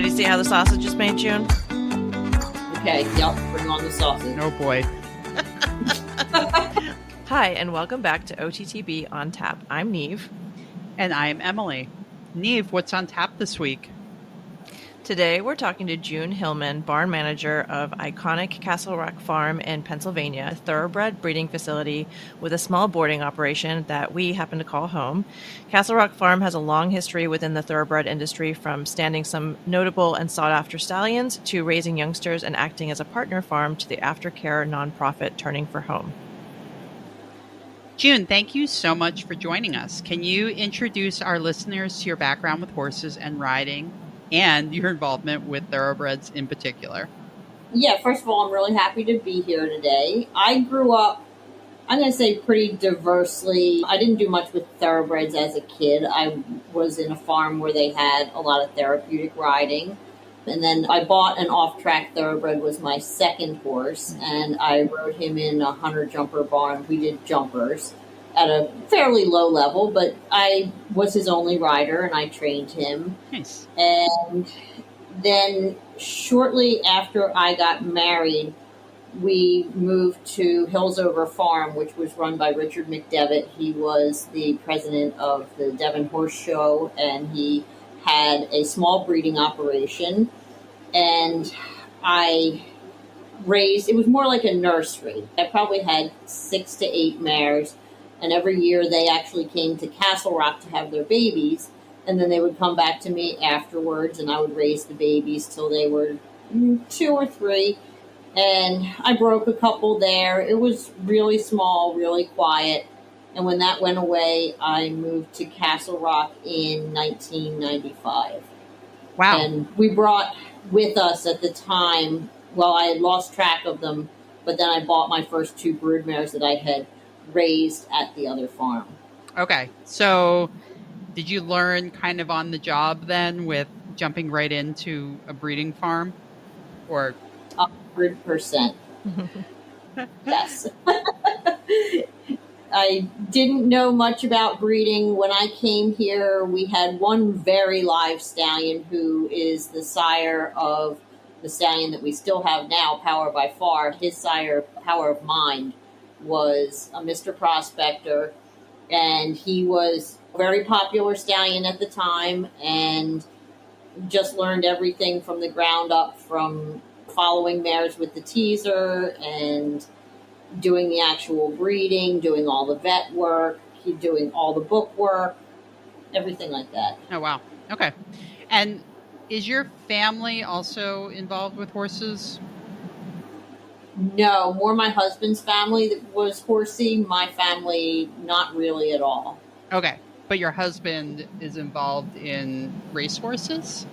Ready to see how the sausage is made, June? Okay, yep, bring on the sausage. Oh boy. Hi, and welcome back to OTTB On Tap. I'm Neve. And I'm Emily. Neve, what's on tap this week? Today, we're talking to June Hillman, barn manager of iconic Castle Rock Farm in Pennsylvania, a thoroughbred breeding facility with a small boarding operation that we happen to call home. Castle Rock Farm has a long history within the thoroughbred industry, from standing some notable and sought-after stallions to raising youngsters and acting as a partner farm to the aftercare nonprofit Turning for Home. June, thank you so much for joining us. Can you introduce our listeners to your background with horses and riding and your involvement with thoroughbreds in particular? Yeah, first of all, I'm really happy to be here today. I grew up, I'm going to say, pretty diversely. I didn't do much with thoroughbreds as a kid. I was in a farm where they had a lot of therapeutic riding. And then I bought an off-track thoroughbred, was my second horse, and I rode him in a hunter-jumper barn. We did jumpers at a fairly low level, but I was his only rider, and I trained him. Nice. And then shortly after I got married, we moved to Hillsover Farm, which was run by Richard McDevitt. He was the president of the Devon Horse Show, and he had a small breeding operation. And I raised, it was more like a nursery. I probably had 6 to 8 mares. And every year they actually came to Castle Rock to have their babies. And then they would come back to me afterwards, and I would raise the babies till they were 2 or 3. And I broke a couple there. It was really small, really quiet. And when that went away, I moved to Castle Rock in 1995. Wow. And we brought with us at the time, well, I had lost track of them, but then I bought my first 2 brood mares that I had raised at the other farm. Okay. So did you learn kind of on the job then with jumping right into a breeding farm? Or 100%. Yes. I didn't know much about breeding. When I came here, we had one very live stallion who is the sire of the stallion that we still have now, Power by Far. His sire, Power of Mind, was a Mr. Prospector, and he was a very popular stallion at the time, and just learned everything from the ground up, from following mares with the teaser and doing the actual breeding, doing all the vet work, doing all the book work, everything like that. Oh, wow. Okay. And is your family also involved with horses? No, more my husband's family that was horsey. My family, not really at all. Okay. But your husband is involved in racehorses?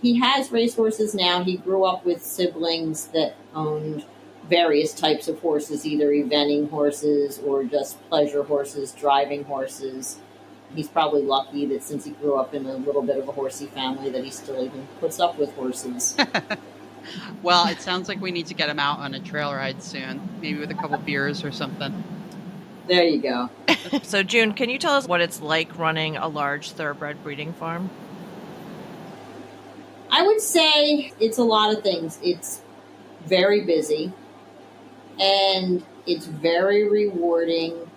He has racehorses now. He grew up with siblings that owned various types of horses, either eventing horses or just pleasure horses, driving horses. He's probably lucky that since he grew up in a little bit of a horsey family that he still even puts up with horses. Well, it sounds like we need to get him out on a trail ride soon, maybe with a couple beers or something. There you go. So, June, can you tell us what it's like running a large thoroughbred breeding farm? I would say it's a lot of things. It's very busy, and it's very rewarding,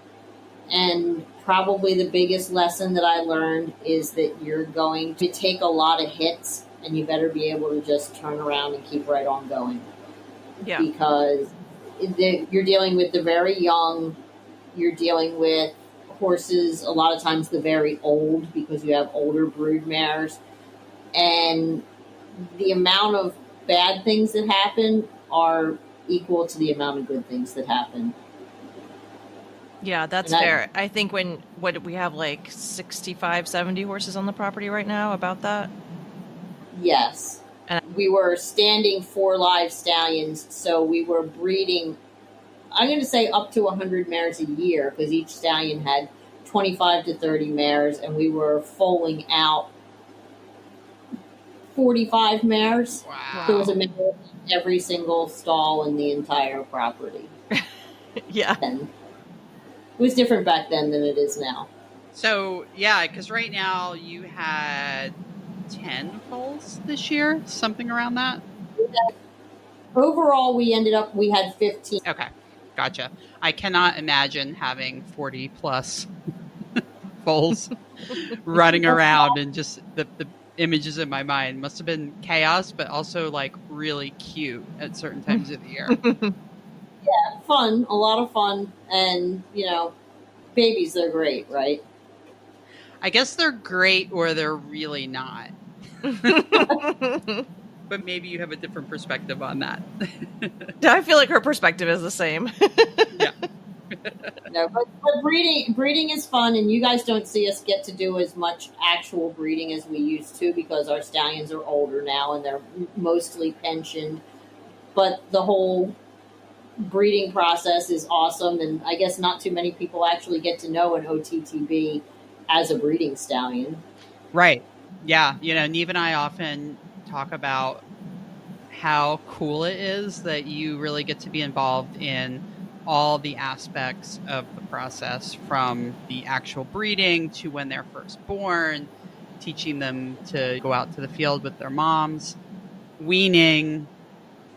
and probably the biggest lesson that I learned is that you're going to take a lot of hits, and you better be able to just turn around and keep right on going. Yeah. Because you're dealing with the very young, you're dealing with horses, a lot of times the very old, because you have older brood mares, and the amount of bad things that happen are equal to the amount of good things that happen. Yeah, that's fair. I think we have like 65, 70 horses on the property right now, about that? Yes. And we were standing 4 live stallions, so we were breeding, I'm going to say up to 100 mares a year, because each stallion had 25 to 30 mares, and we were foaling out 45 mares. Wow. There was a mare in every single stall in the entire property. Yeah. And it was different back then than it is now. So, yeah, because right now you had 10 foals this year, something around that. Overall, we had 15. Okay, gotcha. I cannot imagine having 40 plus foals running around, and just the images in my mind must have been chaos, but also like really cute at certain times of the year. Yeah, fun, a lot of fun, and babies, they're great, right? I guess they're great, or they're really not. But maybe you have a different perspective on that. I feel like her perspective is the same. Yeah. No, but breeding is fun, and you guys don't see us get to do as much actual breeding as we used to because our stallions are older now and they're mostly pensioned. But the whole breeding process is awesome, and I guess not too many people actually get to know an OTTB as a breeding stallion. Right. Yeah. Neve and I often talk about how cool it is that you really get to be involved in all the aspects of the process, from the actual breeding to when they're first born, teaching them to go out to the field with their moms, weaning,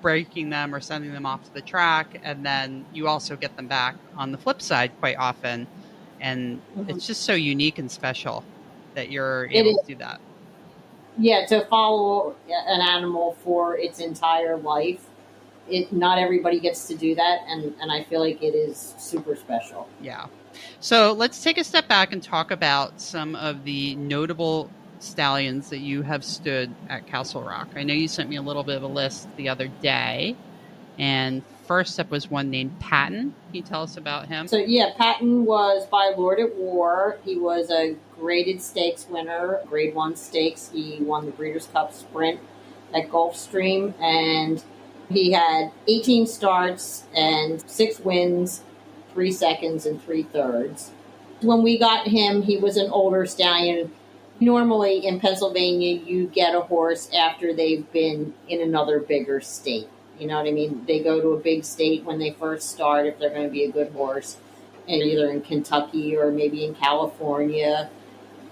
breaking them or sending them off to the track, and then you also get them back on the flip side quite often. And it's just so unique and special that you're able to do that. Yeah, to follow an animal for its entire life, not everybody gets to do that, and I feel like it is super special. Yeah. So let's take a step back and talk about some of the notable stallions that you have stood at Castle Rock. I know you sent me a little bit of a list the other day, and first up was one named Patton. Can you tell us about him? So yeah, Patton was by Lord at War. He was a graded stakes winner, grade 1 stakes. He won the Breeders' Cup Sprint at Gulfstream, and he had 18 starts and 6 wins, 3 seconds, and 3/3. When we got him, he was an older stallion. Normally in Pennsylvania, you get a horse after they've been in another bigger state. You know what I mean? They go to a big state when they first start if they're going to be a good horse, and either in Kentucky or maybe in California.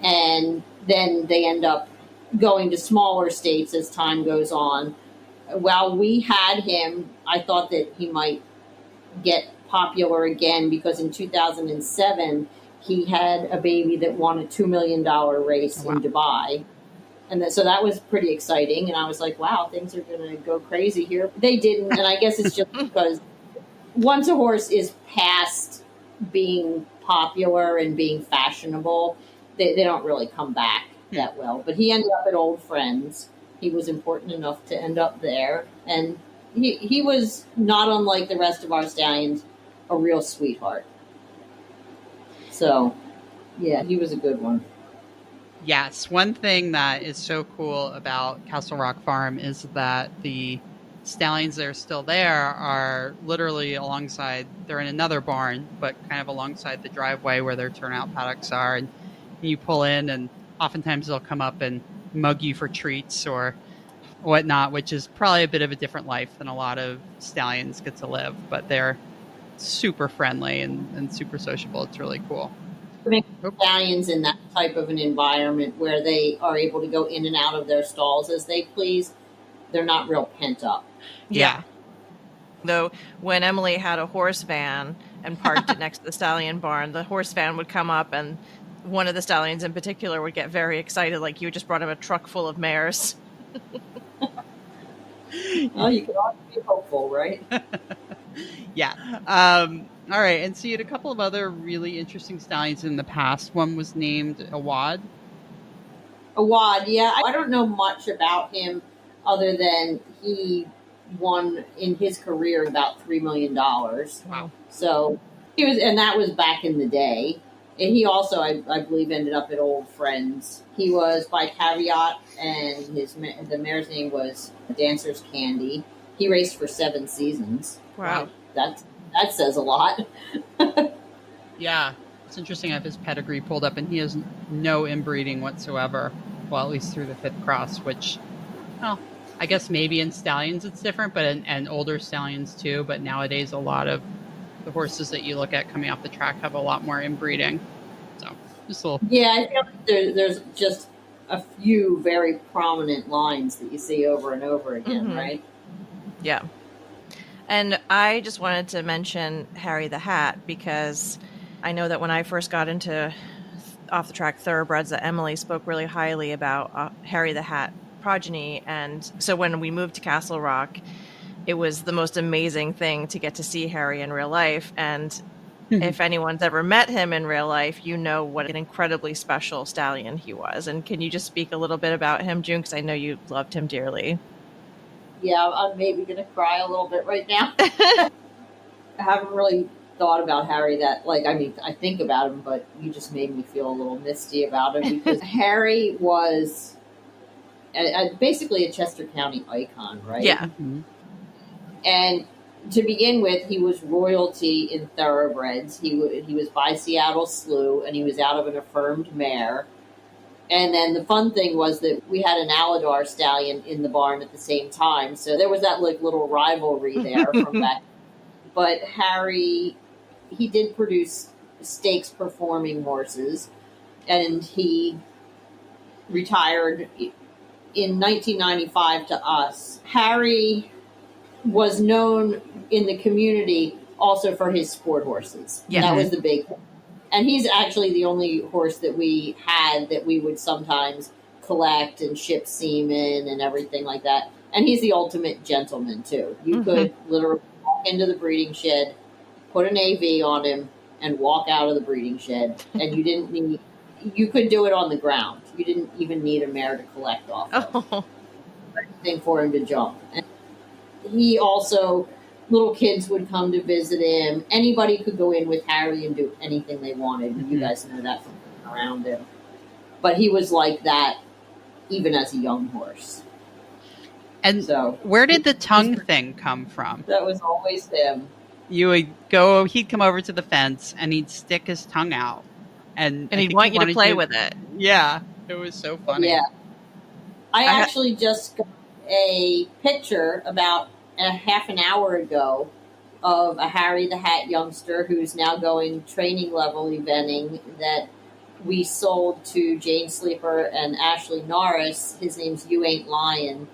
And then they end up going to smaller states as time goes on. While we had him, I thought that he might get popular again because in 2007, he had a baby that won a $2 million race in Dubai. And so that was pretty exciting. And I was like, wow, things are going to go crazy here. They didn't. And I guess it's just because once a horse is past being popular and being fashionable, they don't really come back that well. But he ended up at Old Friends. He was important enough to end up there. And he was, not unlike the rest of our stallions, a real sweetheart. So, yeah, he was a good one. Yes. One thing that is so cool about Castle Rock Farm is that the stallions that are still there are literally alongside, they're in another barn, but kind of alongside the driveway where their turnout paddocks are. And you pull in, and oftentimes they'll come up and mug you for treats or whatnot, which is probably a bit of a different life than a lot of stallions get to live, but they're super friendly and super sociable. It's really cool. Stallions in that type of an environment where they are able to go in and out of their stalls as they please, they're not real pent up. Yeah. Though when Emily had a horse van and parked it next to the stallion barn, the horse van would come up, and one of the stallions in particular would get very excited, like you just brought him a truck full of mares. Oh, you can always be hopeful, right? Yeah. All right. And so you had a couple of other really interesting stallions in the past. One was named Awad. Awad, yeah. I don't know much about him other than he won in his career about $3 million. Wow. So he was, and that was back in the day. And he also, I believe, ended up at Old Friends. He was by Caveat, and the mare's name was Dancer's Candy. He raced for 7 seasons. Wow. That says a lot. Yeah. It's interesting. I have his pedigree pulled up, and he has no inbreeding whatsoever. Well, at least through the 5th cross, which, well, I guess maybe in stallions it's different, but and older stallions too. But nowadays, a lot of the horses that you look at coming off the track have a lot more inbreeding. So just a little. Yeah, I feel like there's just a few very prominent lines that you see over and over again, right? Yeah. And I just wanted to mention Harry the Hat because I know that when I first got into off-the-track thoroughbreds, that Emily spoke really highly about Harry the Hat progeny. And so when we moved to Castle Rock, it was the most amazing thing to get to see Harry in real life. And if anyone's ever met him in real life, you know what an incredibly special stallion he was. And can you just speak a little bit about him, June? Because I know you loved him dearly. Yeah, I'm maybe going to cry a little bit right now. I haven't really thought about Harry that, I think about him, but you just made me feel a little misty about him because Harry was basically a Chester County icon, right? Yeah. And to begin with, he was royalty in thoroughbreds. He was by Seattle Slough, and he was out of an affirmed mare. And then the fun thing was that we had an Aladar stallion in the barn at the same time. So there was that little rivalry there from back. But Harry, he did produce stakes performing horses, and he retired in 1995 to us. Harry was known in the community also for his sport horses. Yeah. That was the big thing. And he's actually the only horse that we had that we would sometimes collect and ship semen and everything like that. And he's the ultimate gentleman, too. You could literally walk into the breeding shed, put an AV on him, and walk out of the breeding shed. And you could do it on the ground. You didn't even need a mare to collect off of. Anything for him to jump. And he also... little kids would come to visit him. Anybody could go in with Harry and do anything they wanted. You guys know that from being around him. But he was like that even as a young horse. And so, where did the tongue thing come from? That was always him. He'd come over to the fence and he'd stick his tongue out. And he'd want you to play with it. Yeah. It was so funny. Yeah. I actually just got a picture about a half an hour ago of a Harry the Hat youngster who's now going training level eventing that we sold to Jane Sleeper and Ashley Norris. His name's You Ain't Lying.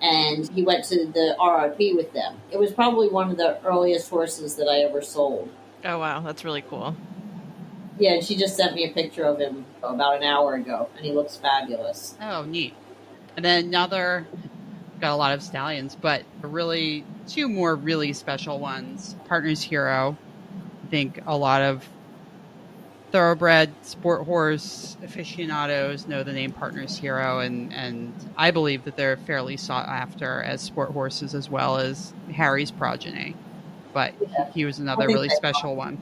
And he went to the RRP with them. It was probably one of the earliest horses that I ever sold. Oh, wow. That's really cool. Yeah, and she just sent me a picture of him about an hour ago, and he looks fabulous. Oh, neat. And then got a lot of stallions, but two more really special ones. Partner's Hero. I think a lot of thoroughbred sport horse aficionados know the name Partner's Hero, and I believe that they're fairly sought after as sport horses as well as Harry's progeny. But he was another really special one.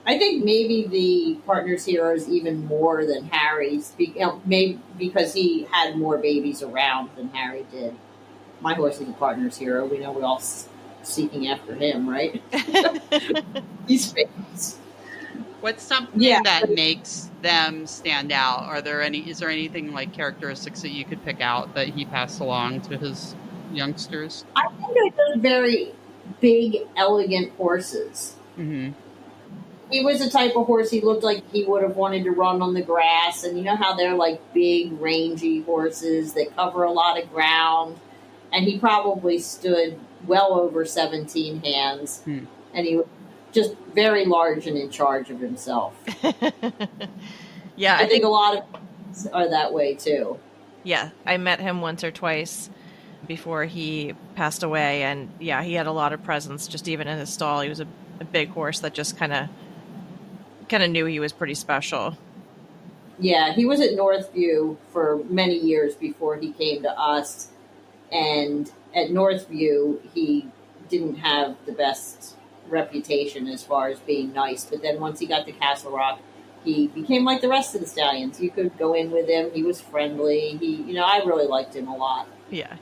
I think maybe the Partner's Hero is even more than Harry's, maybe because he had more babies around than Harry did. My horse is a Partner's Hero. We know we're all seeking after him, right? He's famous. What's something that makes them stand out? Is there anything like characteristics that you could pick out that he passed along to his youngsters? I think they're very big, elegant horses. Mm-hmm. He was the type of horse he looked like he would have wanted to run on the grass. And you know how they're like big, rangy horses that cover a lot of ground. And he probably stood well over 17 hands. And he was just very large and in charge of himself. Yeah, I think a lot of horses are that way too. Yeah, I met him once or twice before he passed away. And yeah, he had a lot of presence just even in his stall. He was a big horse that just kind of knew he was pretty special. Yeah, he was at Northview for many years before he came to us. And at Northview, he didn't have the best reputation as far as being nice. But then once he got to Castle Rock, he became like the rest of the stallions. You could go in with him. He was friendly. I really liked him a lot. Yeah.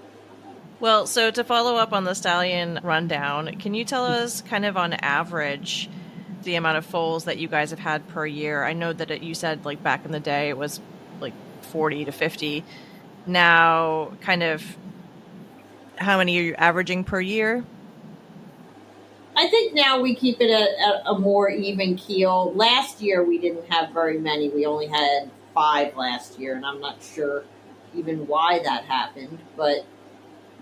Well, so to follow up on the stallion rundown, can you tell us kind of on average the amount of foals that you guys have had per year? I know that you said like back in the day it was like 40 to 50. Now, kind of how many are you averaging per year? I think now we keep it at a more even keel. Last year we didn't have very many. We only had 5 last year, and I'm not sure even why that happened. But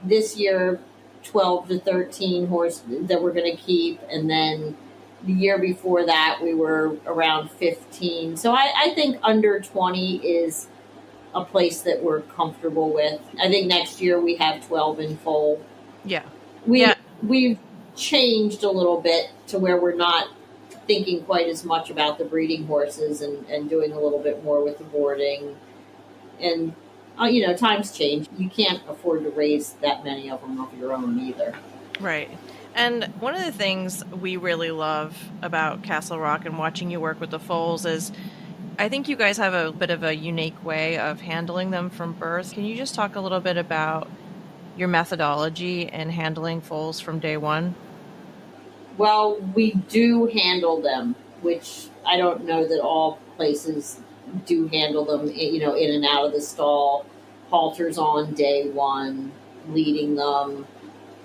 this year, 12 to 13 horse that we're going to keep, and then the year before that we were around 15. So I think under 20 is a place that we're comfortable with. I think next year we have 12 in foal. Yeah. We've changed a little bit to where we're not thinking quite as much about the breeding horses and doing a little bit more with the boarding. And, times change. You can't afford to raise that many of them of your own either. Right. And one of the things we really love about Castle Rock and watching you work with the foals is I think you guys have a bit of a unique way of handling them from birth. Can you just talk a little bit about your methodology in handling foals from day one? Well, we do handle them, which I don't know that all places do handle them, in and out of the stall, halters on day one, leading them,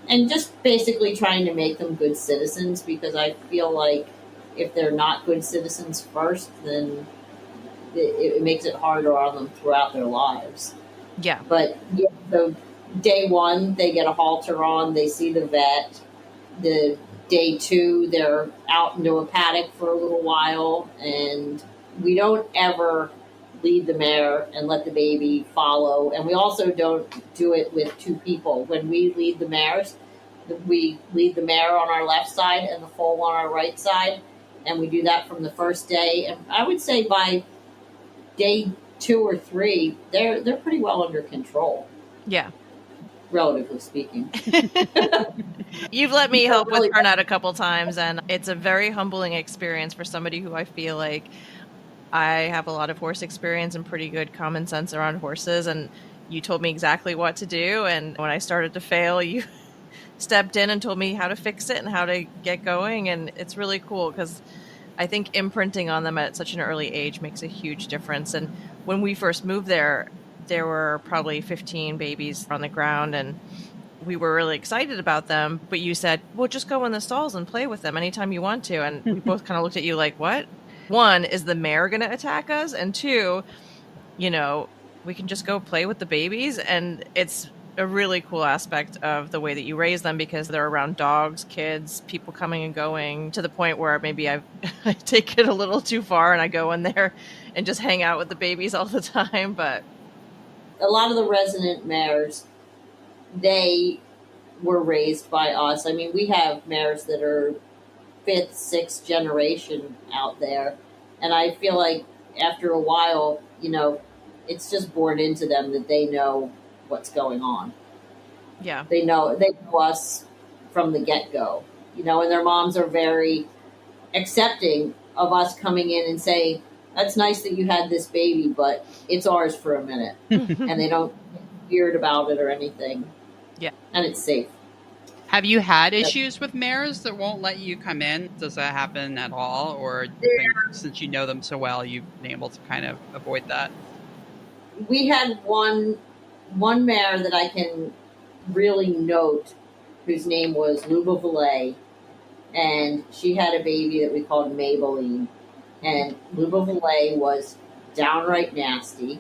and just basically trying to make them good citizens, because I feel like if they're not good citizens first, then it makes it harder on them throughout their lives. Yeah. But so day one, they get a halter on, they see the vet. The day 2, they're out into a paddock for a little while, and we don't ever lead the mare and let the baby follow. And we also don't do it with 2 people. When we lead the mares, we lead the mare on our left side and the foal on our right side, and we do that from the first day. And I would say by day 2 or 3, they're pretty well under control. Yeah. Relatively speaking. You've let me help with turnout a couple times, and it's a very humbling experience for somebody who I feel like I have a lot of horse experience and pretty good common sense around horses, and you told me exactly what to do, and when I started to fail, you stepped in and told me how to fix it and how to get going, and it's really cool because I think imprinting on them at such an early age makes a huge difference. And when we first moved there were probably 15 babies on the ground, and we were really excited about them. But you said, well, just go in the stalls and play with them anytime you want to. And we both kind of looked at you like, what? 1, is the mare going to attack us? And 2, we can just go play with the babies. And it's a really cool aspect of the way that you raise them, because they're around dogs, kids, people coming and going, to the point where maybe I take it a little too far and I go in there and just hang out with the babies all the time. But a lot of the resident mares, they were raised by us. I mean, we have mares that are 5th, 6th generation out there. And I feel like after a while, it's just born into them that they know what's going on. Yeah. They know us from the get-go, and their moms are very accepting of us coming in and saying, that's nice that you had this baby, but it's ours for a minute. And they don't get weird about it or anything. Yeah. And it's safe. Have you had issues with mares that won't let you come in? Does that happen at all? Or do you think, since you know them so well, you've been able to kind of avoid that? We had one mare that I can really note, whose name was Luba Valet, and she had a baby that we called Maybelline. And Luba Valet was downright nasty.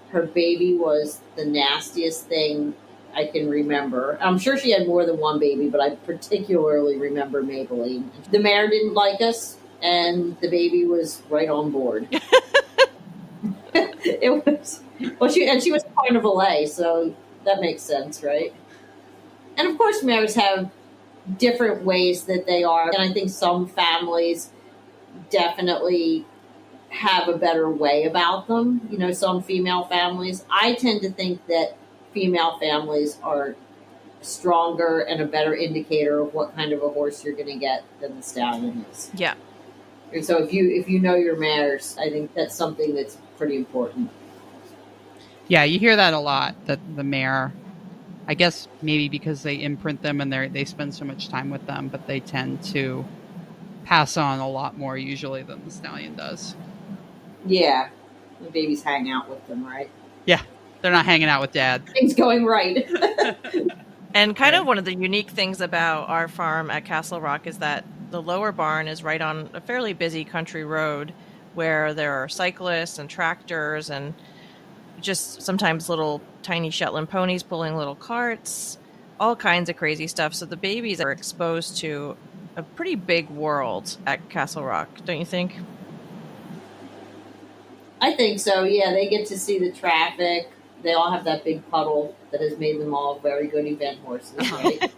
Her baby was the nastiest thing I can remember. I'm sure she had more than one baby, but I particularly remember Maybelline. The mare didn't like us, and the baby was right on board. It was she was part of Valet, so that makes sense, right? And of course, mares have different ways that they are, and I think some families definitely have a better way about them. Some female families. I tend to think that female families are stronger and a better indicator of what kind of a horse you're going to get than the stallion is. Yeah. And so if you know your mares, I think that's something that's pretty important. Yeah, you hear that a lot, that the mare, I guess maybe because they imprint them and they spend so much time with them, but they tend to pass on a lot more usually than the stallion does. Yeah. The babies hang out with them, right? Yeah. They're not hanging out with dad. Things going right. And kind of one of the unique things about our farm at Castle Rock is that the lower barn is right on a fairly busy country road where there are cyclists and tractors and just sometimes little tiny Shetland ponies pulling little carts, all kinds of crazy stuff. So the babies are exposed to a pretty big world at Castle Rock, don't you think? I think so. Yeah, they get to see the traffic. They all have that big puddle that has made them all very good event horses, right?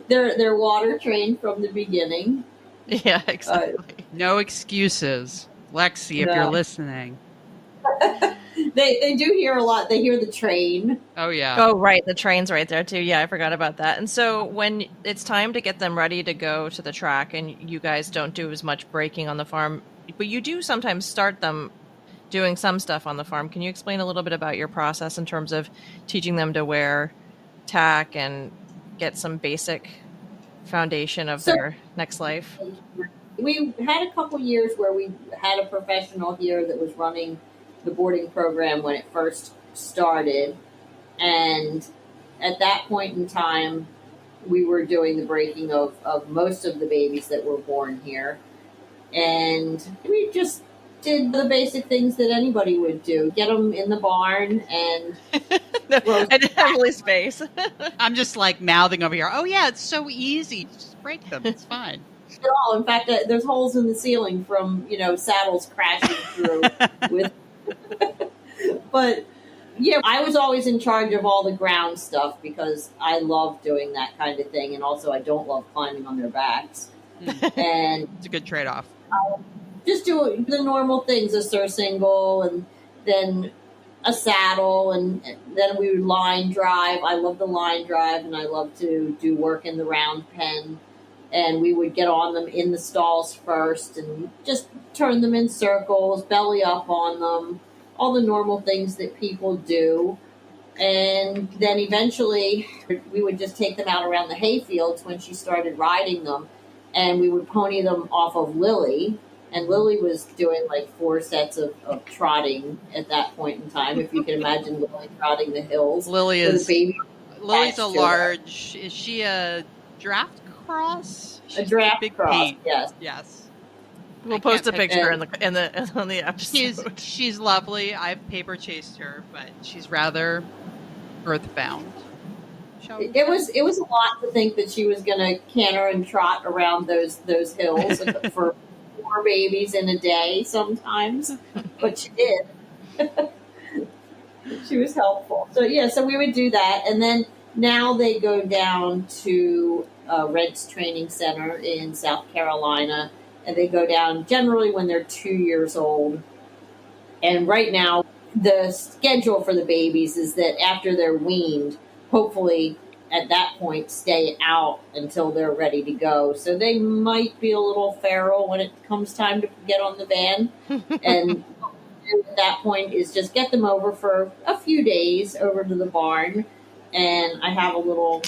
they're water trained from the beginning. Yeah, exactly. No excuses. Lexi, if No. you're listening. They do hear a lot. They hear the train. Oh, yeah. Oh, right. The train's right there, too. Yeah, I forgot about that. And so when it's time to get them ready to go to the track, and you guys don't do as much braking on the farm, but you do sometimes start them doing some stuff on the farm. Can you explain a little bit about your process in terms of teaching them to wear tack and get some basic foundation of their next life? We had a couple years where we had a professional here that was running the boarding program when it first started. And at that point in time, we were doing the breaking of most of the babies that were born here. And we just did the basic things that anybody would do. Get them in the barn and... I didn't have really space. I'm just like mouthing over here. Oh, yeah, it's so easy. Just break them. It's fine. all. In fact, there's holes in the ceiling from, saddles crashing through with... But... yeah, I was always in charge of all the ground stuff because I love doing that kind of thing. And also I don't love climbing on their backs. And it's a good trade-off. Just do the normal things, a surcingle and then a saddle. And then we would line drive. I love the line drive and I love to do work in the round pen. And we would get on them in the stalls first and just turn them in circles, belly up on them. All the normal things that people do. And then eventually we would just take them out around the hay fields when she started riding them. And we would pony them off of Lily. And Lily was doing like 4 sets of trotting at that point in time. If you can imagine Lily trotting the hills. Lily's a large, is she a draft cross? A draft big cross, paint. yes. We'll post a picture on the episode. She's lovely. I've paper chased her, but she's rather earthbound. It was a lot to think that she was going to canter and trot around those hills for 4 babies in a day sometimes, but she did. She was helpful. So we would do that, and then now they go down to Red's Training Center in South Carolina. And they go down generally when they're 2 years old. And right now, the schedule for the babies is that after they're weaned, hopefully at that point, stay out until they're ready to go. So they might be a little feral when it comes time to get on the van. And what we do at that point is just get them over for a few days over to the barn. And I have a little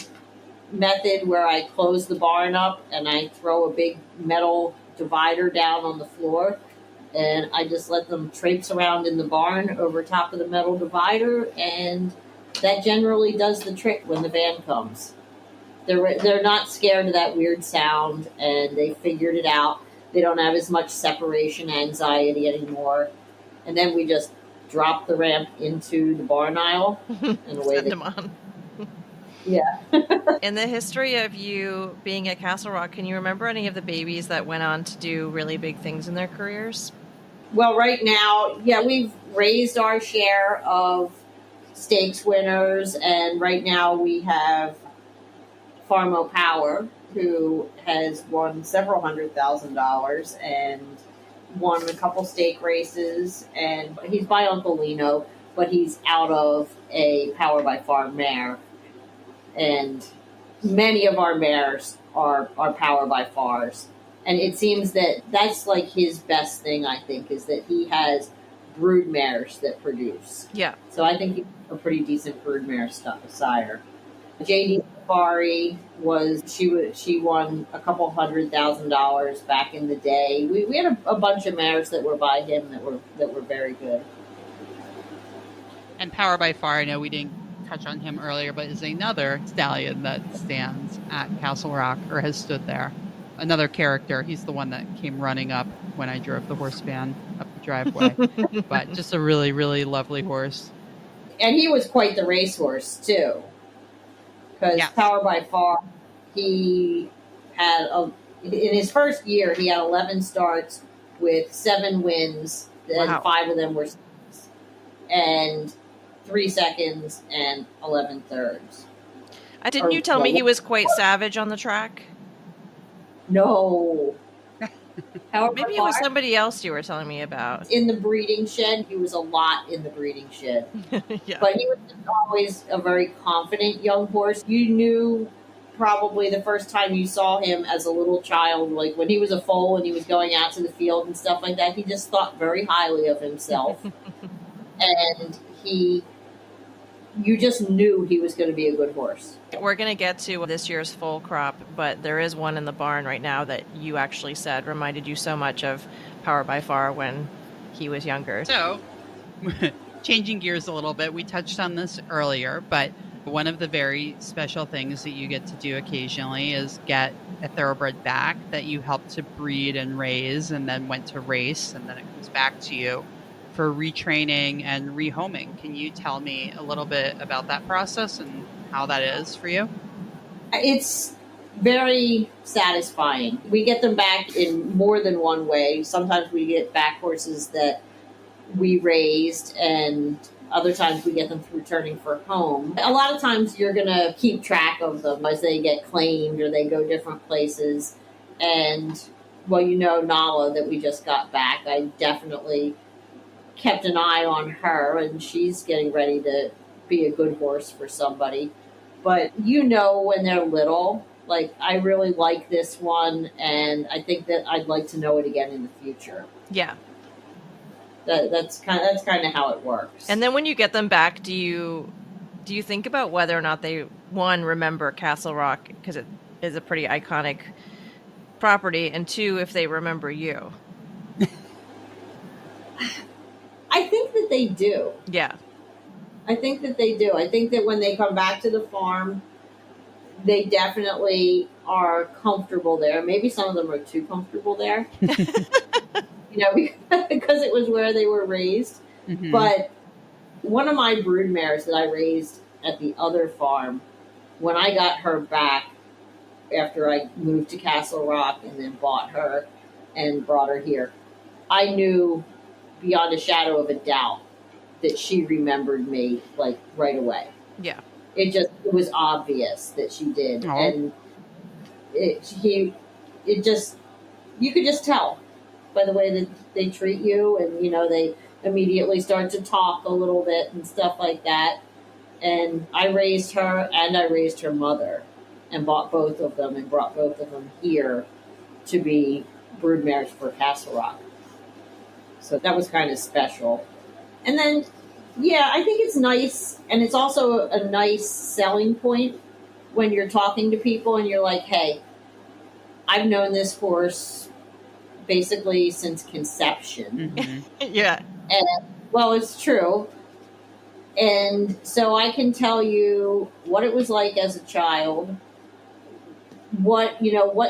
method where I close the barn up and I throw a big metal divider down on the floor, and I just let them traipse around in the barn over top of the metal divider, and that generally does the trick when the van comes. They're not scared of that weird sound, and they figured it out. They don't have as much separation anxiety anymore, and then we just drop the ramp into the barn aisle and away Send them on. Yeah. In the history of you being at Castle Rock, can you remember any of the babies that went on to do really big things in their careers? Well, right now, we've raised our share of stakes winners, and right now we have Farmo Power, who has won several $100,000 and won a couple stake races, and he's by Uncle Lino, but he's out of a Power by Far mare. And many of our mares are Power by Fars. And it seems that that's like his best thing, I think, is that he has brood mares that produce. Yeah. So I think he's a pretty decent brood mare sire. JD Safari she won a couple $100,000 back in the day. We had a bunch of mares that were by him that were very good. And Power by Far, I know we didn't touch on him earlier, but is another stallion that stands at Castle Rock or has stood there another character. He's the one that came running up when I drove the horse van up the driveway. But just a really, really lovely horse. And he was quite the racehorse too, because Yes. Power by Far, he had in his first year he had 11 starts with 7 wins, and Wow. 5 of them were seconds, and 3 seconds and 11 thirds. Didn't you tell me he was quite savage on the track? No. Power Maybe by it was Far, somebody else you were telling me about. in the breeding shed. He was a lot in the breeding shed. Yeah. But he was just always a very confident young horse. You knew probably the first time you saw him as a little child, like when he was a foal and he was going out to the field and stuff like that, he just thought very highly of himself. And you just knew he was going to be a good horse. We're going to get to this year's foal crop, but there is one in the barn right now that you actually said reminded you so much of Power by Far when he was younger. So, changing gears a little bit, we touched on this earlier, but one of the very special things that you get to do occasionally is get a thoroughbred back that you helped to breed and raise and then went to race, and then it comes back to you for retraining and rehoming. Can you tell me a little bit about that process and how that is for you? It's very satisfying. We get them back in more than one way. Sometimes we get back horses that we raised, and other times we get them returning for home. A lot of times you're going to keep track of them as they get claimed or they go different places. And, well, Nala that we just got back, I definitely kept an eye on her, and she's getting ready to be a good horse for somebody. But when they're little, like, I really like this one, and I think that I'd like to know it again in the future. Yeah. That's kind of how it works. And then when you get them back, do you think about whether or not they, one, remember Castle Rock because it is a pretty iconic property, and two, if they remember you? I think that they do. Yeah. I think that they do. I think that when they come back to the farm, they definitely are comfortable there. Maybe some of them are too comfortable there. Because it was where they were raised. Mm-hmm. But one of my brood mares that I raised at the other farm, when I got her back after I moved to Castle Rock and then bought her and brought her here, I knew beyond a shadow of a doubt that she remembered me, like, right away. Yeah. It was obvious that she did. Oh. And you could just tell by the way that they treat you, and they immediately start to talk a little bit and stuff like that. And I raised her and I raised her mother and bought both of them and brought both of them here to be brood mares for Castle Rock. So that was kind of special. And then, I think it's nice, and it's also a nice selling point when you're talking to people and you're like, hey, I've known this horse basically since conception. Mm-hmm. Yeah. And, well, it's true. And so I can tell you what it was like as a child, what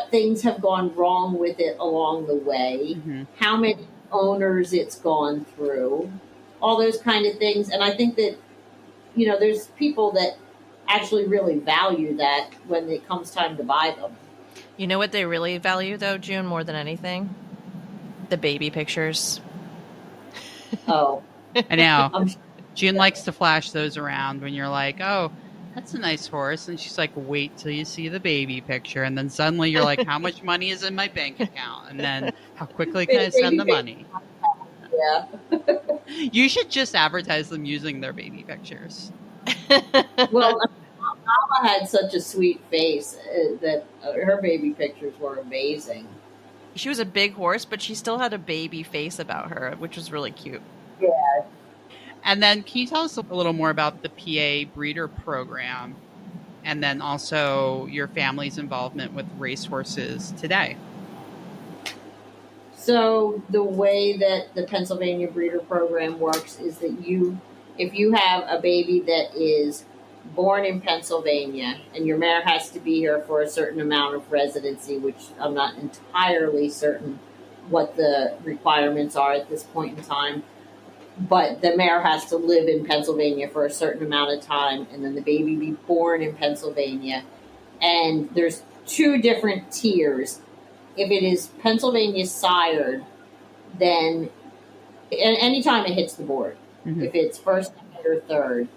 things have gone wrong with it along the way, Mm-hmm. how many owners it's gone through, all those kind of things. And I think that, there's people that actually really value that when it comes time to buy them. You know what they really value, though, June, more than anything? The baby pictures. Oh. I know. I'm June likes to flash those around when you're like, oh, that's a nice horse. And she's like, wait till you see the baby picture. And then suddenly you're like, how much money is in my bank account? And then how quickly can I send the money? Yeah. You should just advertise them using their baby pictures. Well, Mama had such a sweet face that her baby pictures were amazing. She was a big horse, but she still had a baby face about her, which was really cute. Yeah. And then can you tell us a little more about the PA breeder program and then also your family's involvement with racehorses today? So the way that the Pennsylvania breeder program works is that if you have a baby that is born in Pennsylvania, and your mare has to be here for a certain amount of residency, which I'm not entirely certain what the requirements are at this point in time. But the mare has to live in Pennsylvania for a certain amount of time, and then the baby be born in Pennsylvania. And there's two different tiers. If it is Pennsylvania sired, then anytime it hits the board, if it's first, second, or third,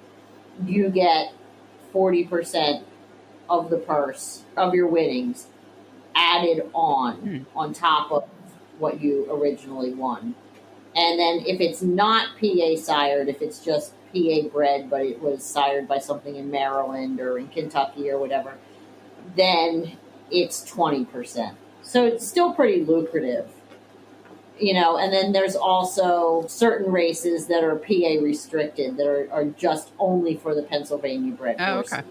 you get 40% of the purse of your winnings added on top of what you originally won. And then if it's not PA sired, if it's just PA bred, but it was sired by something in Maryland or in Kentucky or whatever, then it's 20%. So it's still pretty lucrative. And then there's also certain races that are PA restricted that are just only for the Pennsylvania bred horses. Okay.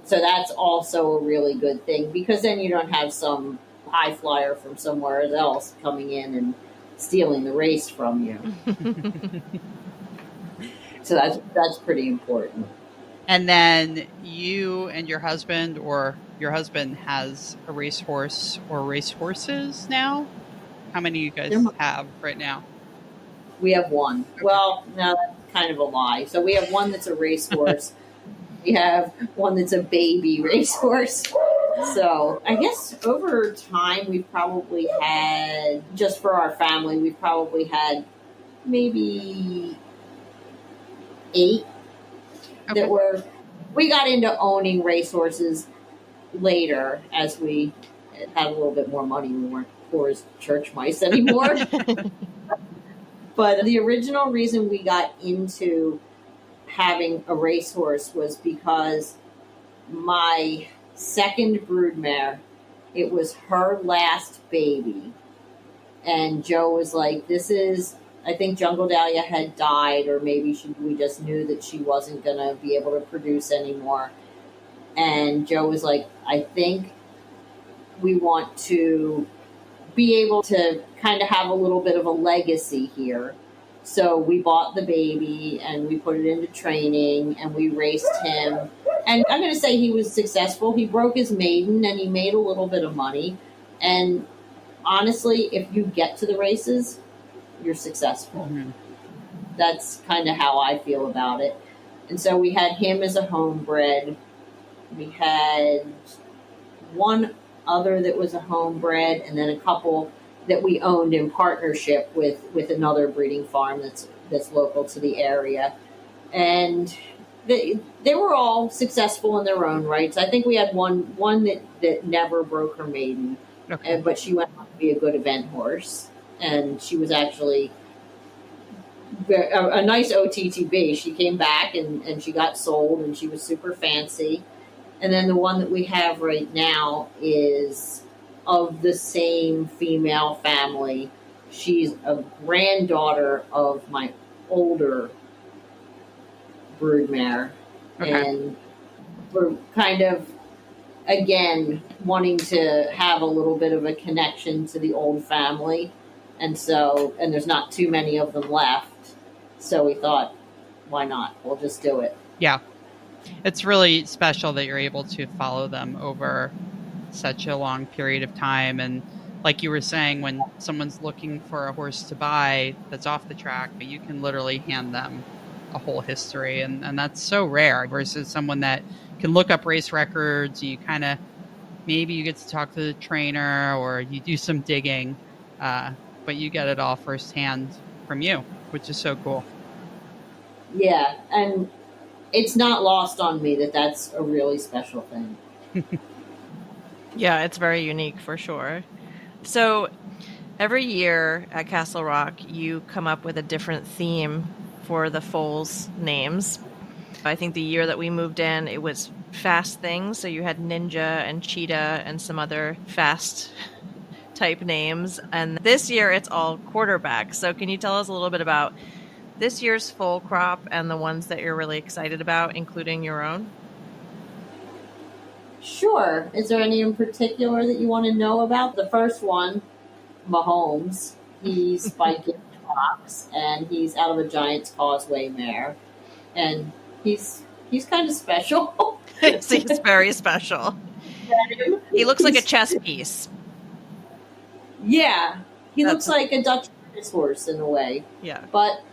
So that's also a really good thing, because then you don't have some high flyer from somewhere else coming in and stealing the race from you. So that's pretty important. And then you and your husband, or your husband has a racehorse or racehorses now? How many you guys have right now? We have one. Okay. Well, no, that's kind of a lie. So we have one that's a racehorse. We have one that's a baby racehorse. So I guess over time we've probably had, just for our family, we've probably had maybe 8 that were, we got into owning racehorses later as we had a little bit more money. We weren't poor as church mice anymore. But the original reason we got into having a racehorse was because my second broodmare, it was her last baby. And Joe was like, I think Jungle Dahlia had died, or maybe we just knew that she wasn't going to be able to produce anymore. And Joe was like, I think we want to be able to kind of have a little bit of a legacy here. So we bought the baby and we put it into training and we raced him. And I'm going to say he was successful. He broke his maiden and he made a little bit of money. And honestly, if you get to the races, you're successful. Mm-hmm. That's kind of how I feel about it. And so we had him as a homebred. We had one other that was a homebred, and then a couple that we owned in partnership with another breeding farm that's local to the area. And they were all successful in their own rights. I think we had one that never broke her maiden, okay. But she went on to be a good event horse. And she was actually a nice OTTB. She came back and she got sold, and she was super fancy. And then the one that we have right now is of the same female family. She's a granddaughter of my older broodmare. Okay. And we're kind of, again, wanting to have a little bit of a connection to the old family. And there's not too many of them left. So we thought, why not? We'll just do it. Yeah. It's really special that you're able to follow them over such a long period of time. And like you were saying, when someone's looking for a horse to buy that's off the track, but you can literally hand them a whole history. And that's so rare versus someone that can look up race records. You kind of, maybe you get to talk to the trainer or you do some digging, but you get it all firsthand from you, which is so cool. Yeah. And it's not lost on me that that's a really special thing. Yeah, it's very unique for sure. So every year at Castle Rock, you come up with a different theme for the foals' names. I think the year that we moved in, it was fast things. So you had Ninja and Cheetah and some other fast type names. And this year, it's all quarterbacks. So can you tell us a little bit about this year's foal crop and the ones that you're really excited about, including your own? Sure. Is there any in particular that you want to know about? The first one, Mahomes, he's by Gift Fox, and he's out of a Giant's Causeway mare. And he's He's kind of special. He's very special. He looks like a chess piece. Yeah, he looks like a Dutch racehorse in a way. Yeah. But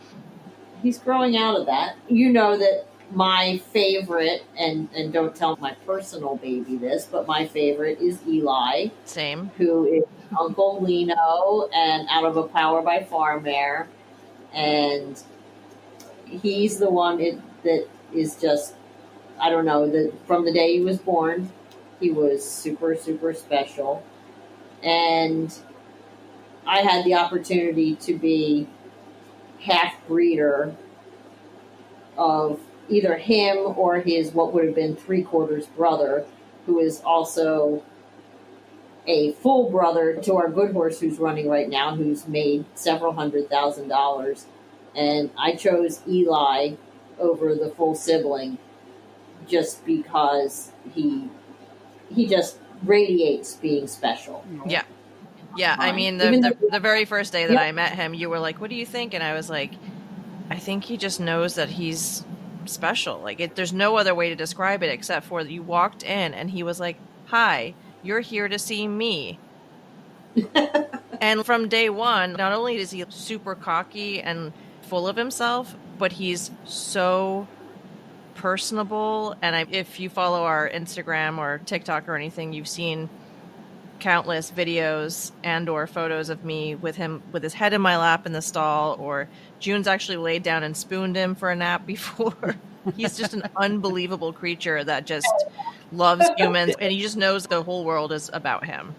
he's growing out of that. You know that my favorite, and don't tell my personal baby this, but my favorite is Eli. Same. Who is Uncle Lino and out of a Power by Farm mare. And he's the one that is just, I don't know, from the day he was born, he was super, super special. And I had the opportunity to be half breeder of either him or his what would have been 3/4 brother, who is also a full brother to our good horse who's running right now, who's made several $100,000. And I chose Eli over the full sibling just because he just radiates being special. Yeah. Yeah, I mean, the very first day that I met him, you were like, what do you think? And I was like, I think he just knows that he's special. Like, there's no other way to describe it except for you walked in and he was like, hi, you're here to see me. And from day one, not only is he super cocky and full of himself, but he's so personable. And if you follow our Instagram or TikTok or anything, you've seen countless videos and or photos of me with him with his head in my lap in the stall, or June's actually laid down and spooned him for a nap before. He's just an unbelievable creature that just loves humans, and he just knows the whole world is about him.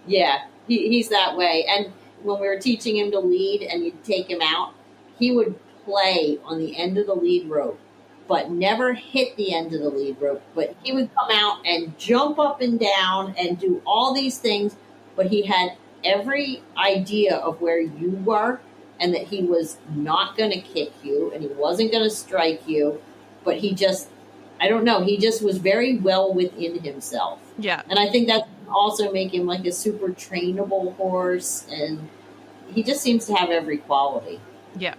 Yeah, he's that way. And when we were teaching him to lead and you'd take him out, he would play on the end of the lead rope, but never hit the end of the lead rope. But he would come out and jump up and down and do all these things. But he had every idea of where you were and that he was not going to kick you and he wasn't going to strike you. But he just, I don't know, he just was very well within himself. Yeah. And I think that also make him like a super trainable horse. And he just seems to have every quality. Yeah.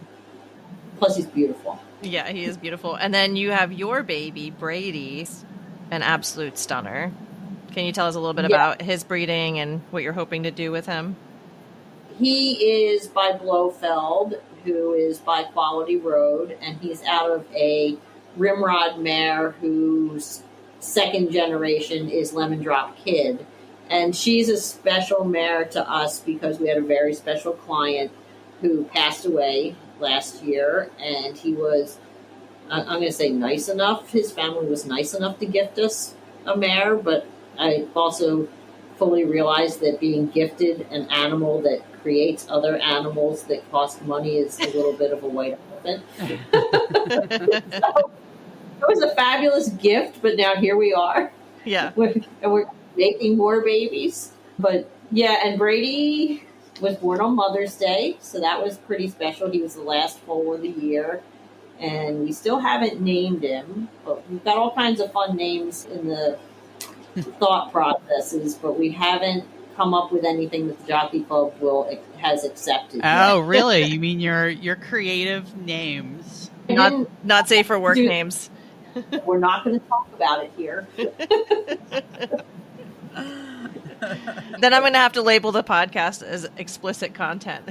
Plus he's beautiful. Yeah, he is beautiful. And then you have your baby, Brady, an absolute stunner. Can you tell us a little bit about his breeding and what you're hoping to do with him? He is by Blofeld, who is by Quality Road, and he's out of a Rimrod mare whose second generation is Lemon Drop Kid. And she's a special mare to us because we had a very special client who passed away last year, and he was, I'm going to say nice enough, his family was nice enough to gift us a mare, but I also fully realized that being gifted an animal that creates other animals that cost money is a little bit of a white elephant. So, it was a fabulous gift, but now here we are. Yeah. We're making more babies. But yeah, and Brady was born on Mother's Day, so that was pretty special. He was the last foal of the year, and we still haven't named him, but we've got all kinds of fun names in the thought processes, but we haven't come up with anything that the Jockey Club has accepted. Oh, yet. really? You mean your creative names? Not safe for work names. We're not going to talk about it here. Then I'm going to have to label the podcast as explicit content.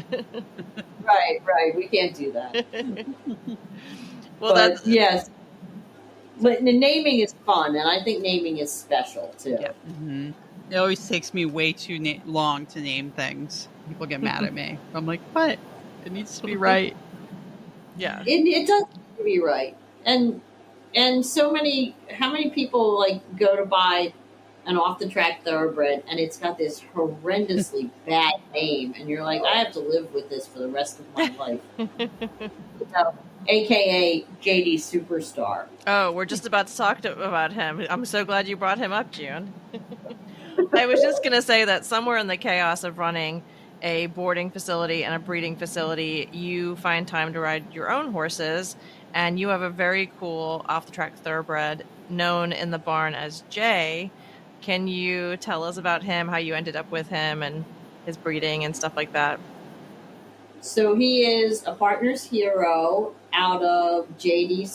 Right. We can't do that. Well, that's yes. But the naming is fun, and I think naming is special too. Yeah. Mm-hmm. It always takes me way too long to name things. People get mad at me. I'm like, what? It needs to be right. Yeah. It does need to be right. And how many people like go to buy an off the track thoroughbred and it's got this horrendously bad name, and you're like, I have to live with this for the rest of my life. AKA JD Superstar. Oh, we're just about to talk about him. I'm so glad you brought him up, June. I was just going to say that somewhere in the chaos of running a boarding facility and a breeding facility, you find time to ride your own horses, and you have a very cool off-the-track thoroughbred known in the barn as Jay. Can you tell us about him, how you ended up with him, and his breeding and stuff like that? So he is a partner's hero out of JD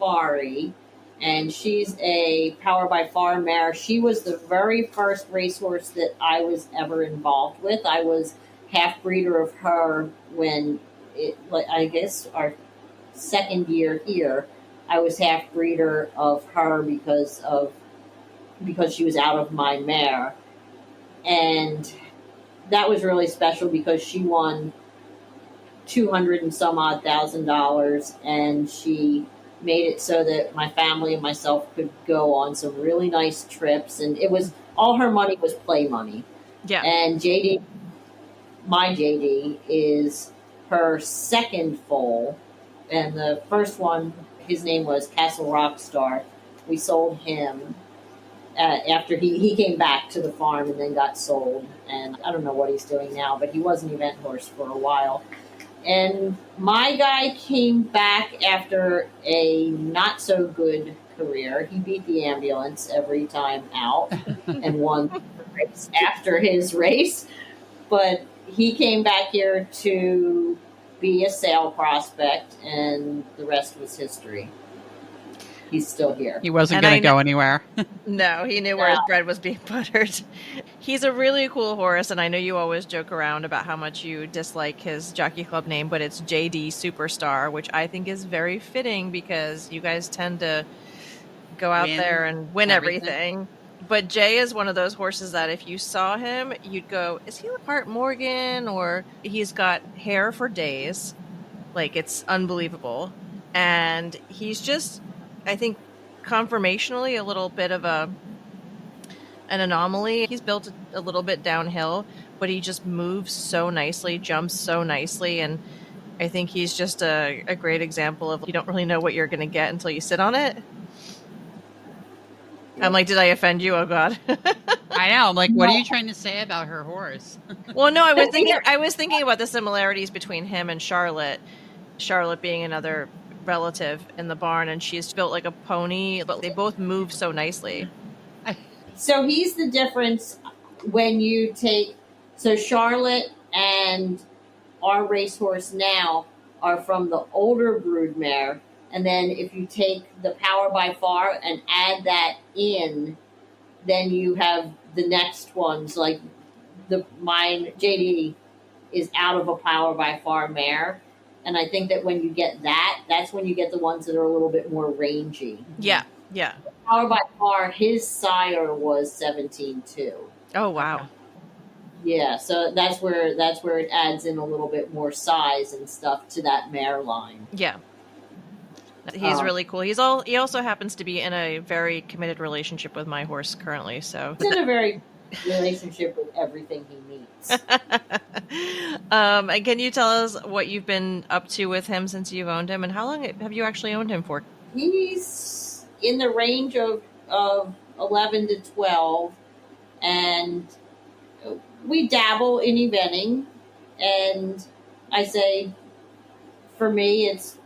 Safari, and she's a Power by Far mare. She was the very first racehorse that I was ever involved with. I was half breeder of her when I guess our second year here. I was half breeder of her because she was out of my mare, and that was really special because she won 200 and some odd $1,000, and she made it so that my family and myself could go on some really nice trips, and it was all her money was play money. Yeah. And my JD is her second foal, and the first one, his name was Castle Rockstar. We sold him after he came back to the farm and then got sold, and I don't know what he's doing now, but he was an event horse for a while. And my guy came back after a not so good career. He beat the ambulance every time out and won the race after his race, but he came back here to be a sale prospect, and the rest was history. He's still here. He wasn't going to go anywhere. No, he knew where his bread was being buttered. He's a really cool horse, and I know you always joke around about how much you dislike his jockey club name, but it's JD Superstar, which I think is very fitting because you guys tend to go out there and win everything. But Jay is one of those horses that if you saw him, you'd go, is he Hart Morgan? Or he's got hair for days. Like, it's unbelievable. And he's just, I think, conformationally a little bit of an anomaly. He's built a little bit downhill, but he just moves so nicely, jumps so nicely, and I think he's just a great example of you don't really know what you're going to get until you sit on it. I'm like, did I offend you? Oh God. I know. I'm like, what are you trying to say about her horse? Well, no, I was thinking about the similarities between him and Charlotte. Charlotte being another relative in the barn, and she's built like a pony, but they both move so nicely. So he's the difference when you take, so Charlotte and our racehorse now are from the older broodmare, and then if you take the Power by Far and add that in, then you have the next ones, like mine, JD, is out of a Power by Far mare. And I think that when you get that, that's when you get the ones that are a little bit more rangy. Yeah, yeah. Power by Far, his sire was 17-2. Oh, wow. Yeah, so that's where it adds in a little bit more size and stuff to that mare line. Yeah. He's really cool. He also happens to be in a very committed relationship with my horse currently. So he's in a very relationship with everything he needs. And can you tell us what you've been up to with him since you've owned him, and how long have you actually owned him for? He's in the range of 11 to 12, and we dabble in eventing, and I say, for me, it's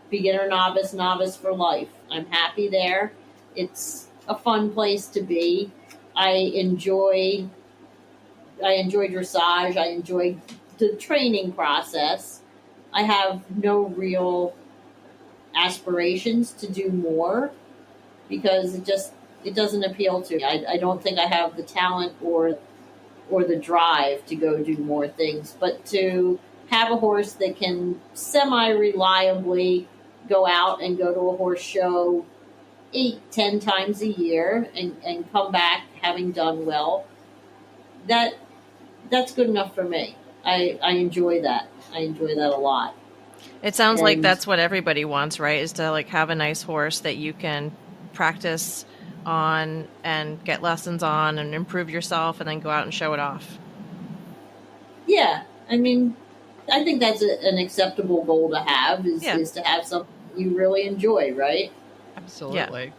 beginner, novice, novice for life. I'm happy there. It's a fun place to be. I enjoy dressage. I enjoy the training process. I have no real aspirations to do more because it doesn't appeal to me. I don't think I have the talent or the drive to go do more things, but to have a horse that can semi-reliably go out and go to a horse show 8-10 times a year and come back having done well, that's good enough for me. I enjoy that. I enjoy that a lot. It sounds like that's what everybody wants, right? Is to like have a nice horse that you can practice on and get lessons on and improve yourself and then go out and show it off. Yeah. I mean, I think that's an acceptable goal to have is to have something you really enjoy, right? Absolutely.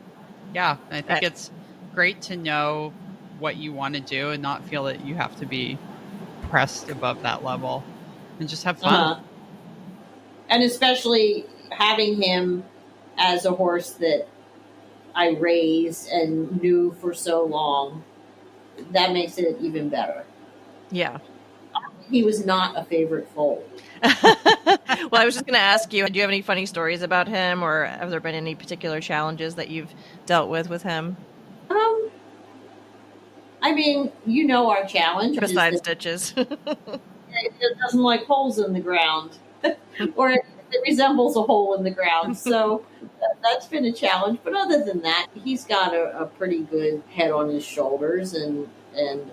Yeah. I think it's great to know what you want to do and not feel that you have to be pressed above that level and just have fun. And especially having him as a horse that I raised and knew for so long, that makes it even better. Yeah. He was not a favorite foal. Well, I was just going to ask you, do you have any funny stories about him, or have there been any particular challenges that you've dealt with him? I mean, you know our challenge is Besides that stitches. it doesn't like holes in the ground, or it resembles a hole in the ground. So that's been a challenge. But other than that, he's got a pretty good head on his shoulders, and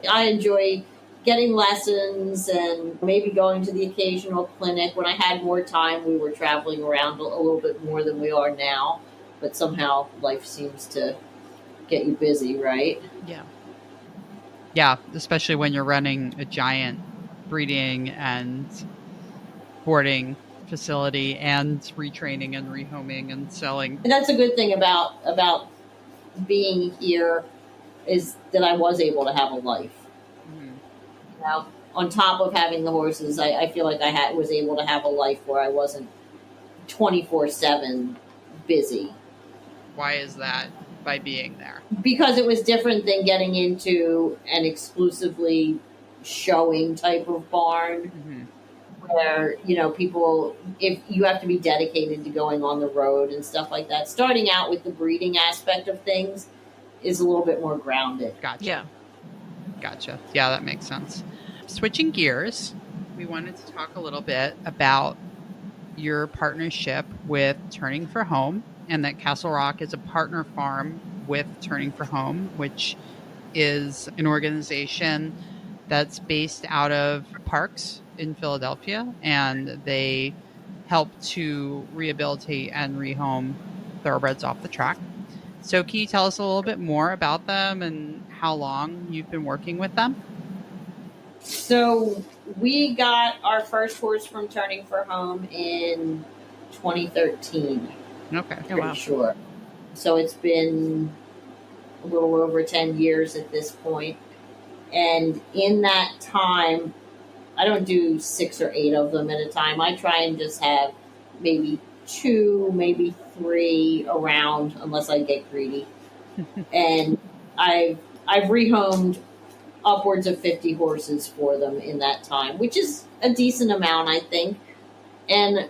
I enjoy getting lessons and maybe going to the occasional clinic. When I had more time, we were traveling around a little bit more than we are now. But somehow life seems to get you busy, right? Yeah. Yeah, especially when you're running a giant breeding and boarding facility and retraining and rehoming and selling. And that's a good thing about being here, is that I was able to have a life. Mm-hmm. Now, on top of having the horses, I feel like I was able to have a life where I wasn't 24/7 busy. Why is that? By being there? Because it was different than getting into an exclusively showing type of barn. Mm-hmm. Where, people, if you have to be dedicated to going on the road and stuff like that. Starting out with the breeding aspect of things is a little bit more grounded. Gotcha. Yeah. Gotcha. Yeah, that makes sense. Switching gears, we wanted to talk a little bit about your partnership with Turning for Home, and that Castle Rock is a partner farm with Turning for Home, which is an organization that's based out of parks in Philadelphia, and they help to rehabilitate and rehome thoroughbreds off the track. So can you tell us a little bit more about them and how long you've been working with them? So we got our first horse from Turning for Home in 2013. Okay. Oh, wow. Sure. So it's been a little over 10 years at this point. And in that time, I don't do 6 or 8 of them at a time. I try and just have maybe 2, maybe 3 around, unless I get greedy. And I've rehomed upwards of 50 horses for them in that time, which is a decent amount, I think. And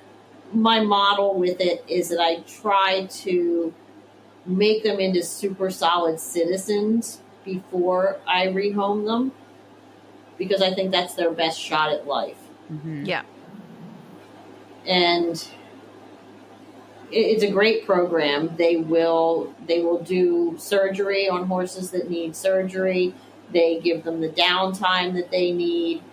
my model with it is that I try to make them into super solid citizens before I rehome them, because I think that's their best shot at life. Mm-hmm. Yeah. And it's a great program. They will do surgery on horses that need surgery. They give them the downtime that they need.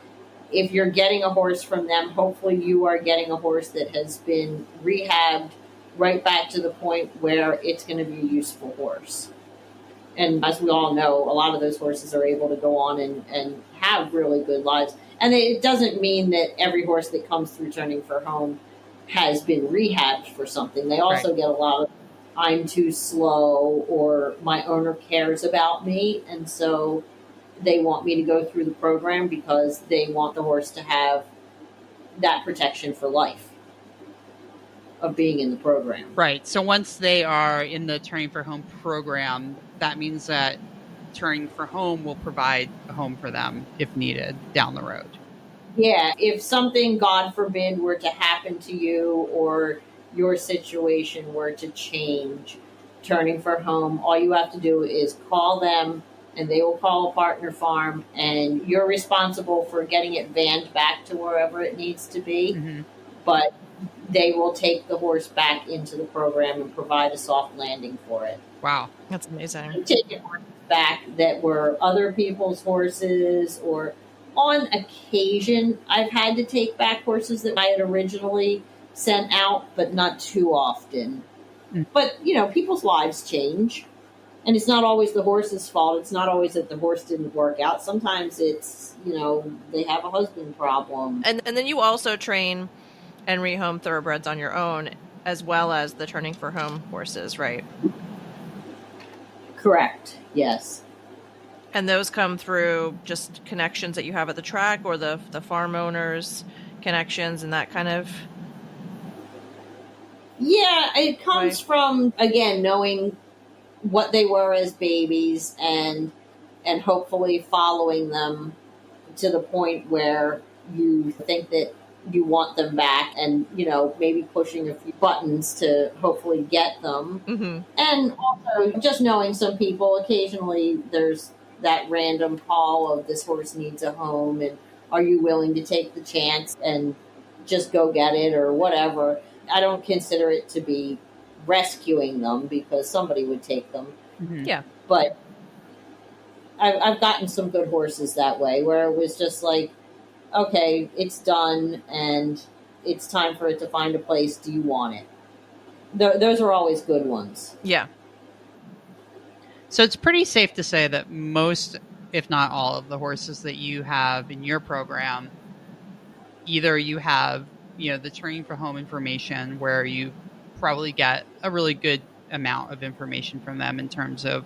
If you're getting a horse from them, hopefully you are getting a horse that has been rehabbed right back to the point where it's going to be a useful horse. And as we all know, a lot of those horses are able to go on and have really good lives. And it doesn't mean that every horse that comes through Turning for Home has been rehabbed for something. They also get a lot of, I'm too slow, or my owner cares about me, and so they want me to go through the program because they want the horse to have that protection for life of being in the program. Right. So once they are in the Turning for Home program, that means that Turning for Home will provide a home for them if needed down the road. Yeah. If something, God forbid, were to happen to you, or your situation were to change, Turning for Home, all you have to do is call them, and they will call a partner farm, and you're responsible for getting it vanned back to wherever it needs to be. Mm-hmm. But they will take the horse back into the program and provide a soft landing for it. Wow. That's amazing. I've taken horses back that were other people's horses, or on occasion I've had to take back horses that I had originally sent out, but not too often. Mm. But, people's lives change. And it's not always the horse's fault. It's not always that the horse didn't work out. Sometimes it's, they have a husband problem. And then you also train and rehome thoroughbreds on your own, as well as the Turning for Home horses, right? Correct. Yes. And those come through just connections that you have at the track, or the farm owners' connections and that kind of... Yeah, it comes from, again, knowing what they were as babies, and hopefully following them to the point where you think that you want them back, and maybe pushing a few buttons to hopefully get them. Mm-hmm. And also just knowing some people, occasionally there's that random call of this horse needs a home, and are you willing to take the chance and just go get it or whatever. I don't consider it to be rescuing them because somebody would take them. Mm-hmm. Yeah. But I've gotten some good horses that way, where it was just like, okay, it's done and it's time for it to find a place. Do you want it? Those are always good ones. Yeah. So it's pretty safe to say that most, if not all, of the horses that you have in your program, either you have, the training for home information where you probably get a really good amount of information from them in terms of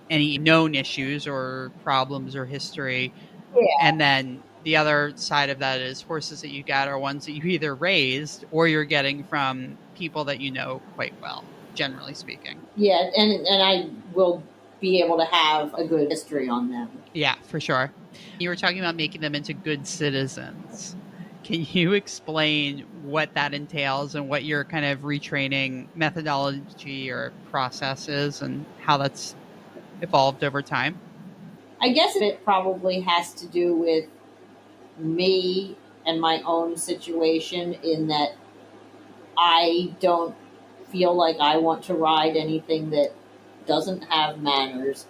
any known issues or problems or history. Yeah. And then the other side of that is horses that you get are ones that you either raised or you're getting from people that you know quite well, generally speaking. Yeah, and I will be able to have a good history on them. Yeah, for sure. You were talking about making them into good citizens. Can you explain what that entails and what your kind of retraining methodology or process is and how that's evolved over time? I guess it probably has to do with me and my own situation, in that I don't feel like I want to ride anything that doesn't have manners,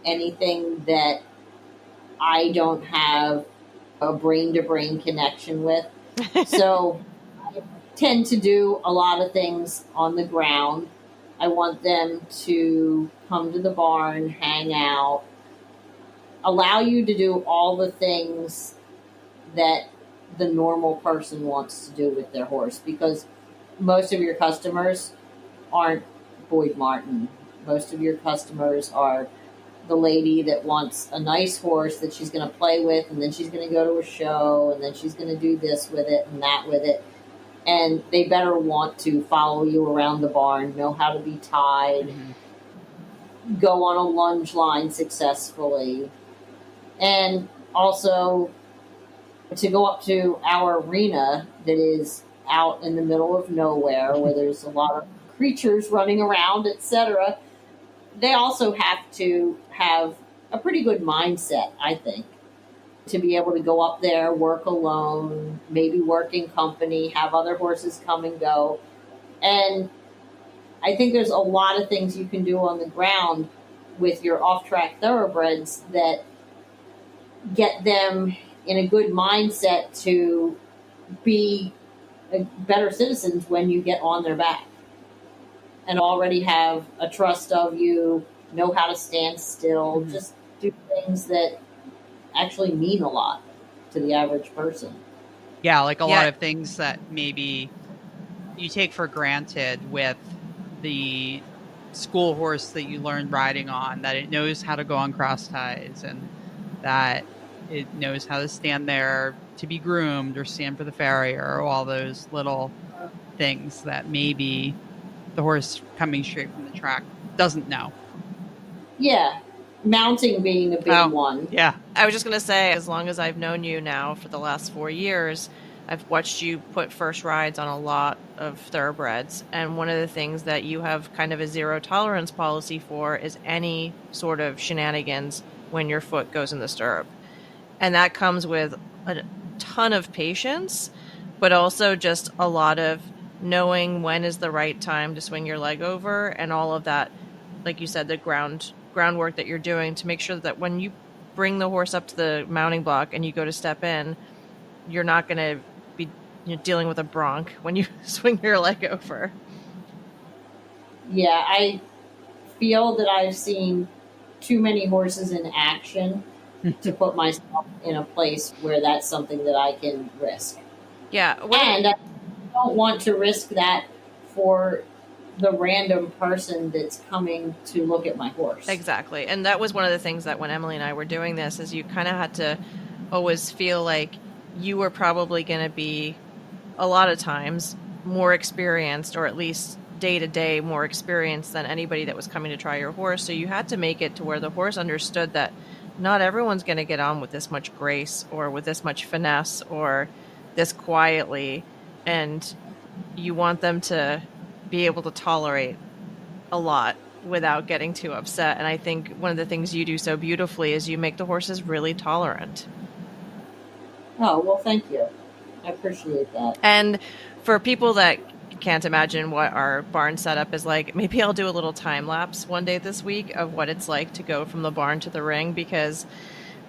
anything that I don't have a brain-to-brain connection with. So I tend to do a lot of things on the ground. I want them to come to the barn, hang out, allow you to do all the things that the normal person wants to do with their horse, because most of your customers aren't Boyd Martin. Most of your customers are the lady that wants a nice horse that she's going to play with, and then she's going to go to a show, and then she's going to do this with it and that with it. And they better want to follow you around the barn, know how to be tied, go on a lunge line successfully, and also to go up to our arena that is out in the middle of nowhere where there's a lot of creatures running around, etc. They also have to have a pretty good mindset, I think, to be able to go up there, work alone, maybe work in company, have other horses come and go. And I think there's a lot of things you can do on the ground with your off-track thoroughbreds that get them in a good mindset to be better citizens when you get on their back, and already have a trust of you, know how to stand still, just do things that actually mean a lot to the average person. Yeah, like a lot of things that maybe you take for granted with the school horse that you learned riding on, that it knows how to go on cross ties and that it knows how to stand there to be groomed or stand for the farrier, or all those little things that maybe the horse coming straight from the track doesn't know. Yeah. Mounting being a big one. Yeah. I was just going to say, as long as I've known you now for the last 4 years, I've watched you put first rides on a lot of thoroughbreds. And one of the things that you have kind of a zero tolerance policy for is any sort of shenanigans when your foot goes in the stirrup. And that comes with a ton of patience, but also just a lot of knowing when is the right time to swing your leg over, and all of that, like you said, the groundwork that you're doing to make sure that when you bring the horse up to the mounting block and you go to step in, you're not going to be dealing with a bronc when you swing your leg over. Yeah, I feel that I've seen too many horses in action to put myself in a place where that's something that I can risk. Yeah. And I don't want to risk that for the random person that's coming to look at my horse. Exactly. And that was one of the things that when Emily and I were doing this, is you kind of had to always feel like you were probably going to be, a lot of times, more experienced, or at least day to day more experienced than anybody that was coming to try your horse. So you had to make it to where the horse understood that not everyone's going to get on with this much grace or with this much finesse or this quietly. And you want them to be able to tolerate a lot without getting too upset. And I think one of the things you do so beautifully is you make the horses really tolerant. Oh, well, thank you. I appreciate that. And for people that can't imagine what our barn setup is like, maybe I'll do a little time lapse one day this week of what it's like to go from the barn to the ring, because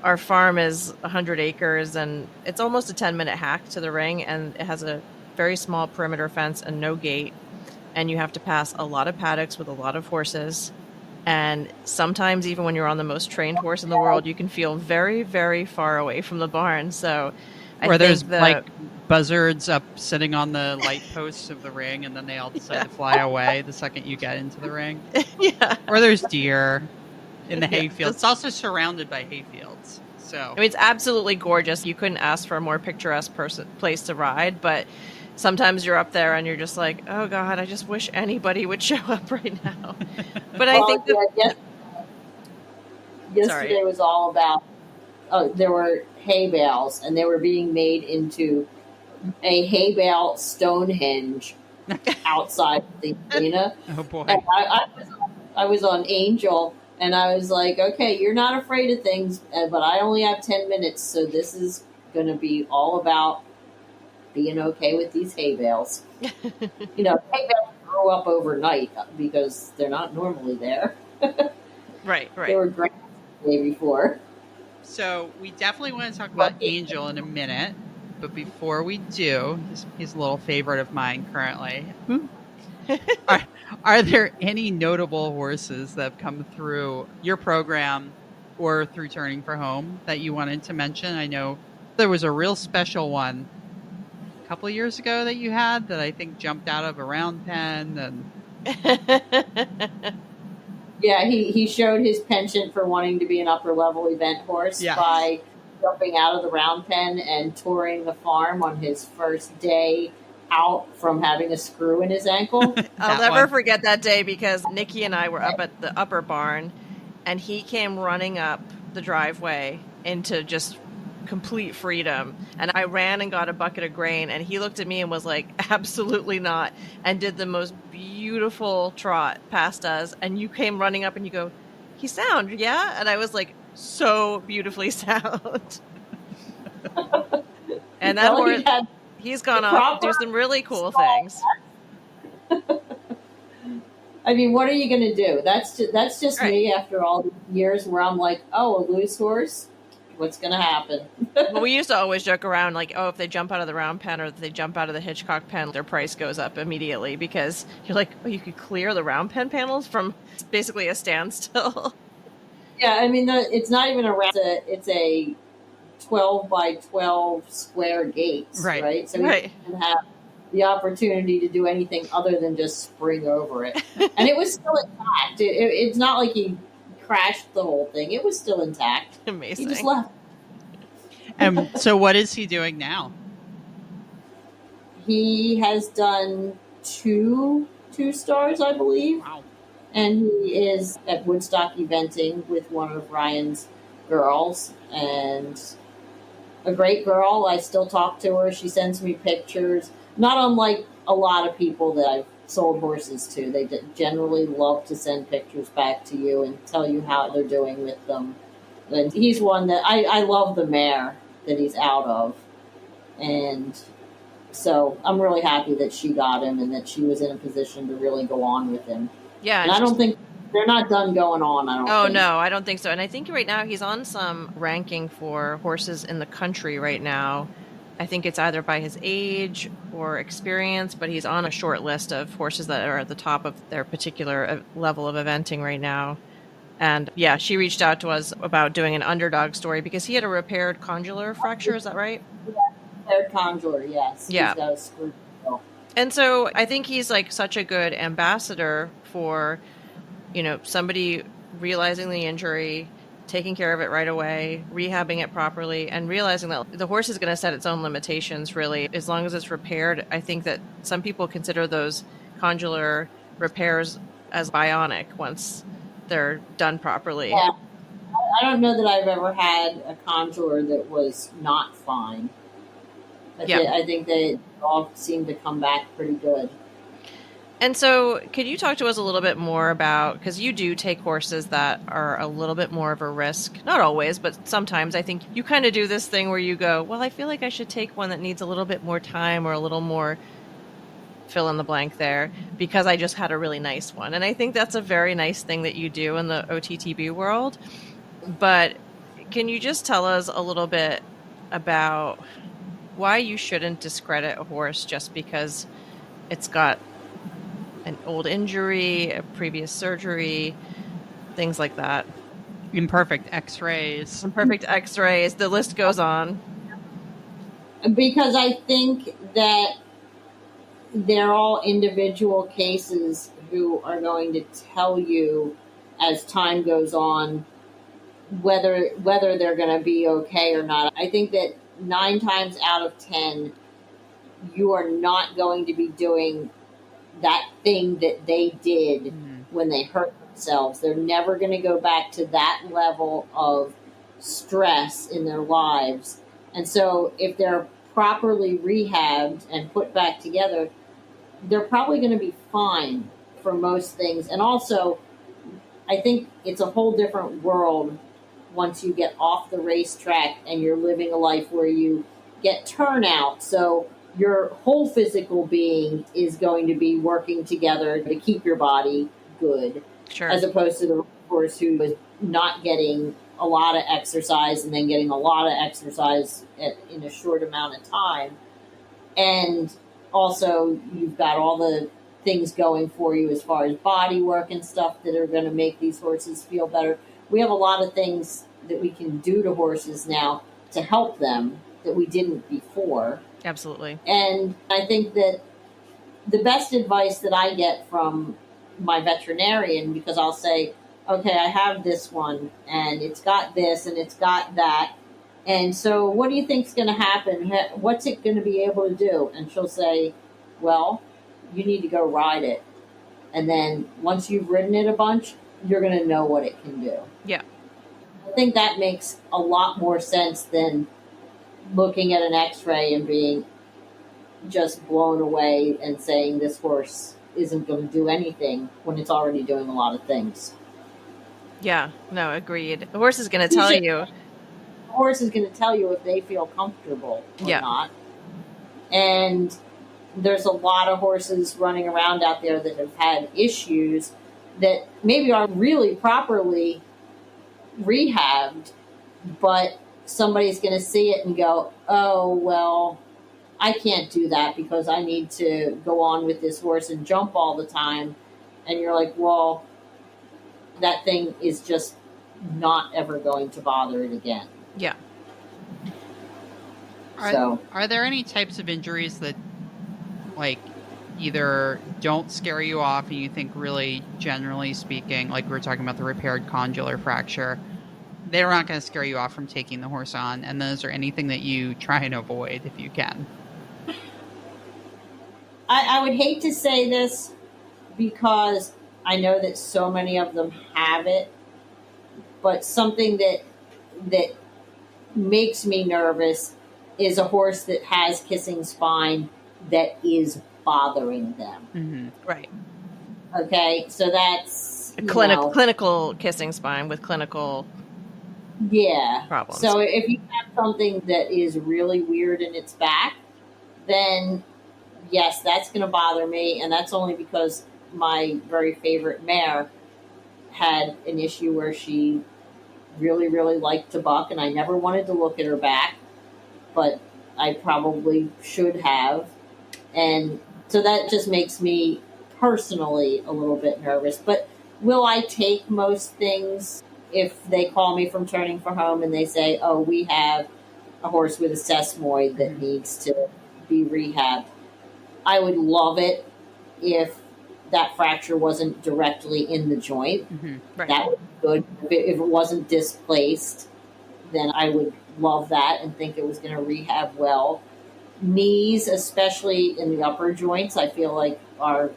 our farm is 100 acres and it's almost a 10-minute hack to the ring, and it has a very small perimeter fence and no gate, and you have to pass a lot of paddocks with a lot of horses. And sometimes even when you're on the most trained horse in the world, you can feel very, very far away from the barn. So Or there's like buzzards up sitting on the light posts of the ring, and then they all decide to fly away the second you get into the ring. Yeah. Or there's deer in the hayfields. It's also surrounded by hayfields. So I mean, it's absolutely gorgeous. You couldn't ask for a more picturesque place to ride, but sometimes you're up there and you're just like, oh God, I just wish anybody would show up right now. But I think yesterday was all about, there were hay bales, and they were being made into a hay bale Stonehenge outside the arena. Oh boy. And I was on Angel, and I was like, okay, you're not afraid of things, but I only have 10 minutes, so this is going to be all about being okay with these hay bales. Hay bales grow up overnight because they're not normally there. Right. They were great the day before. So we definitely want to talk about Angel in a minute, but before we do, he's a little favorite of mine currently. Are there any notable horses that have come through your program or through Turning for Home that you wanted to mention? I know there was a real special one a couple of years ago that you had that I think jumped out of a round pen. And yeah, he showed his penchant for wanting to be an upper level event horse by jumping out of the round pen and touring the farm on his first day out from having a screw in his ankle. I'll never forget that day, because Nikki and I were up at the upper barn, and he came running up the driveway into just complete freedom. And I ran and got a bucket of grain, and he looked at me and was like, absolutely not, and did the most beautiful trot past us. And you came running up and you go, he's sound, yeah? And I was like, so beautifully sound. And that horse, he's gone off to do some really cool things. I mean, what are you going to do? That's just me after all these years where I'm like, oh, a loose horse? What's going to happen? Well, we used to always joke around like, oh, if they jump out of the round pen or if they jump out of the Hitchcock pen, their price goes up immediately, because you're like, oh, you could clear the round pen panels from basically a standstill. Yeah, I mean, it's not even a round, it's a 12 by 12 square gates, right? So you can have the opportunity to do anything other than just spring over it. And it was still intact. It's not like he crashed the whole thing. It was still intact. Amazing. He just left. So what is he doing now? He has done two stars, I believe. Wow. And he is at Woodstock eventing with one of Ryan's girls, and a great girl. I still talk to her. She sends me pictures. Not unlike a lot of people that I've sold horses to. They generally love to send pictures back to you and tell you how they're doing with them. And he's one that I love the mare that he's out of. And so I'm really happy that she got him and that she was in a position to really go on with him. Yeah. And I don't think they're not done going on. No, I don't think so. And I think right now he's on some ranking for horses in the country right now. I think it's either by his age or experience, but he's on a short list of horses that are at the top of their particular level of eventing right now. And yeah, she reached out to us about doing an underdog story because he had a repaired condylar fracture. Is that right? Yeah, repaired condylar, yes. Yeah. He's got a screw. And so I think he's like such a good ambassador for, somebody realizing the injury, taking care of it right away, rehabbing it properly, and realizing that the horse is going to set its own limitations, really. As long as it's repaired, I think that some people consider those condylar repairs as bionic once they're done properly. Yeah. I don't know that I've ever had a conjurer that was not fine. I think they all seem to come back pretty good. And so, could you talk to us a little bit more about, because you do take horses that are a little bit more of a risk, not always, but sometimes I think you kind of do this thing where you go, well, I feel like I should take one that needs a little bit more time or a little more fill in the blank there because I just had a really nice one. And I think that's a very nice thing that you do in the OTTB world. But can you just tell us a little bit about why you shouldn't discredit a horse just because it's got an old injury, a previous surgery, things like that? Imperfect x-rays. The list goes on. Because I think that they're all individual cases who are going to tell you as time goes on whether they're going to be okay or not. I think that 9 times out of 10, you are not going to be doing that thing that they did when they hurt themselves. They're never going to go back to that level of stress in their lives. And so if they're properly rehabbed and put back together, they're probably going to be fine for most things. And also, I think it's a whole different world once you get off the racetrack and you're living a life where you get turnout. So your whole physical being is going to be working together to keep your body good. Sure. As opposed to the horse who was not getting a lot of exercise and then getting a lot of exercise in a short amount of time. And also, you've got all the things going for you as far as body work and stuff that are going to make these horses feel better. We have a lot of things that we can do to horses now to help them that we didn't before. Absolutely. And I think that the best advice that I get from my veterinarian, because I'll say, okay, I have this one and it's got this and it's got that. And so what do you think's going to happen? What's it going to be able to do? And she'll say, well, you need to go ride it. And then once you've ridden it a bunch, you're going to know what it can do. Yeah. I think that makes a lot more sense than looking at an x-ray and being just blown away and saying this horse isn't going to do anything when it's already doing a lot of things. Yeah, no, agreed. The horse is going to tell you. The horse is going to tell you if they feel comfortable or not. And there's a lot of horses running around out there that have had issues that maybe are really properly rehabbed, but somebody's going to see it and go, oh, well, I can't do that because I need to go on with this horse and jump all the time. And you're like, well, that thing is just not ever going to bother it again. Yeah. Are there any types of injuries that, like, either don't scare you off and you think really, generally speaking, like we were talking about the repaired condylar fracture, they're not going to scare you off from taking the horse on? And then is there anything that you try and avoid if you can? I would hate to say this because I know that so many of them have it, but something that makes me nervous is a horse that has kissing spine that is bothering them. Mm-hmm. Right. Okay, so that's a clinical kissing spine with clinical problems. So if you have something that is really weird in its back, then yes, that's going to bother me, and that's only because my very favorite mare had an issue where she really, really liked to buck, and I never wanted to look at her back, but I probably should have. And so that just makes me personally a little bit nervous. But will I take most things if they call me from Turning for Home and they say, oh, we have a horse with a sesamoid that needs to be rehabbed? I would love it if that fracture wasn't directly in the joint. Mm-hmm. Right. That would be good. If it wasn't displaced, then I would love that and think it was going to rehab well. Knees, especially in the upper joints, I feel like are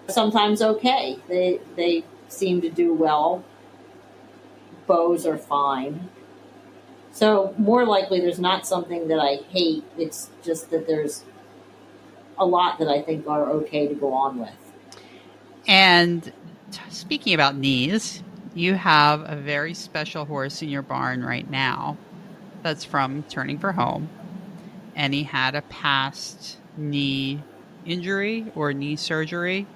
sometimes okay. They seem to do well. bows are fine. So more likely there's not something that I hate. It's just that there's a lot that I think are okay to go on with. And speaking about knees, you have a very special horse in your barn right now that's from Turning for Home. And he had a past knee injury or knee surgery.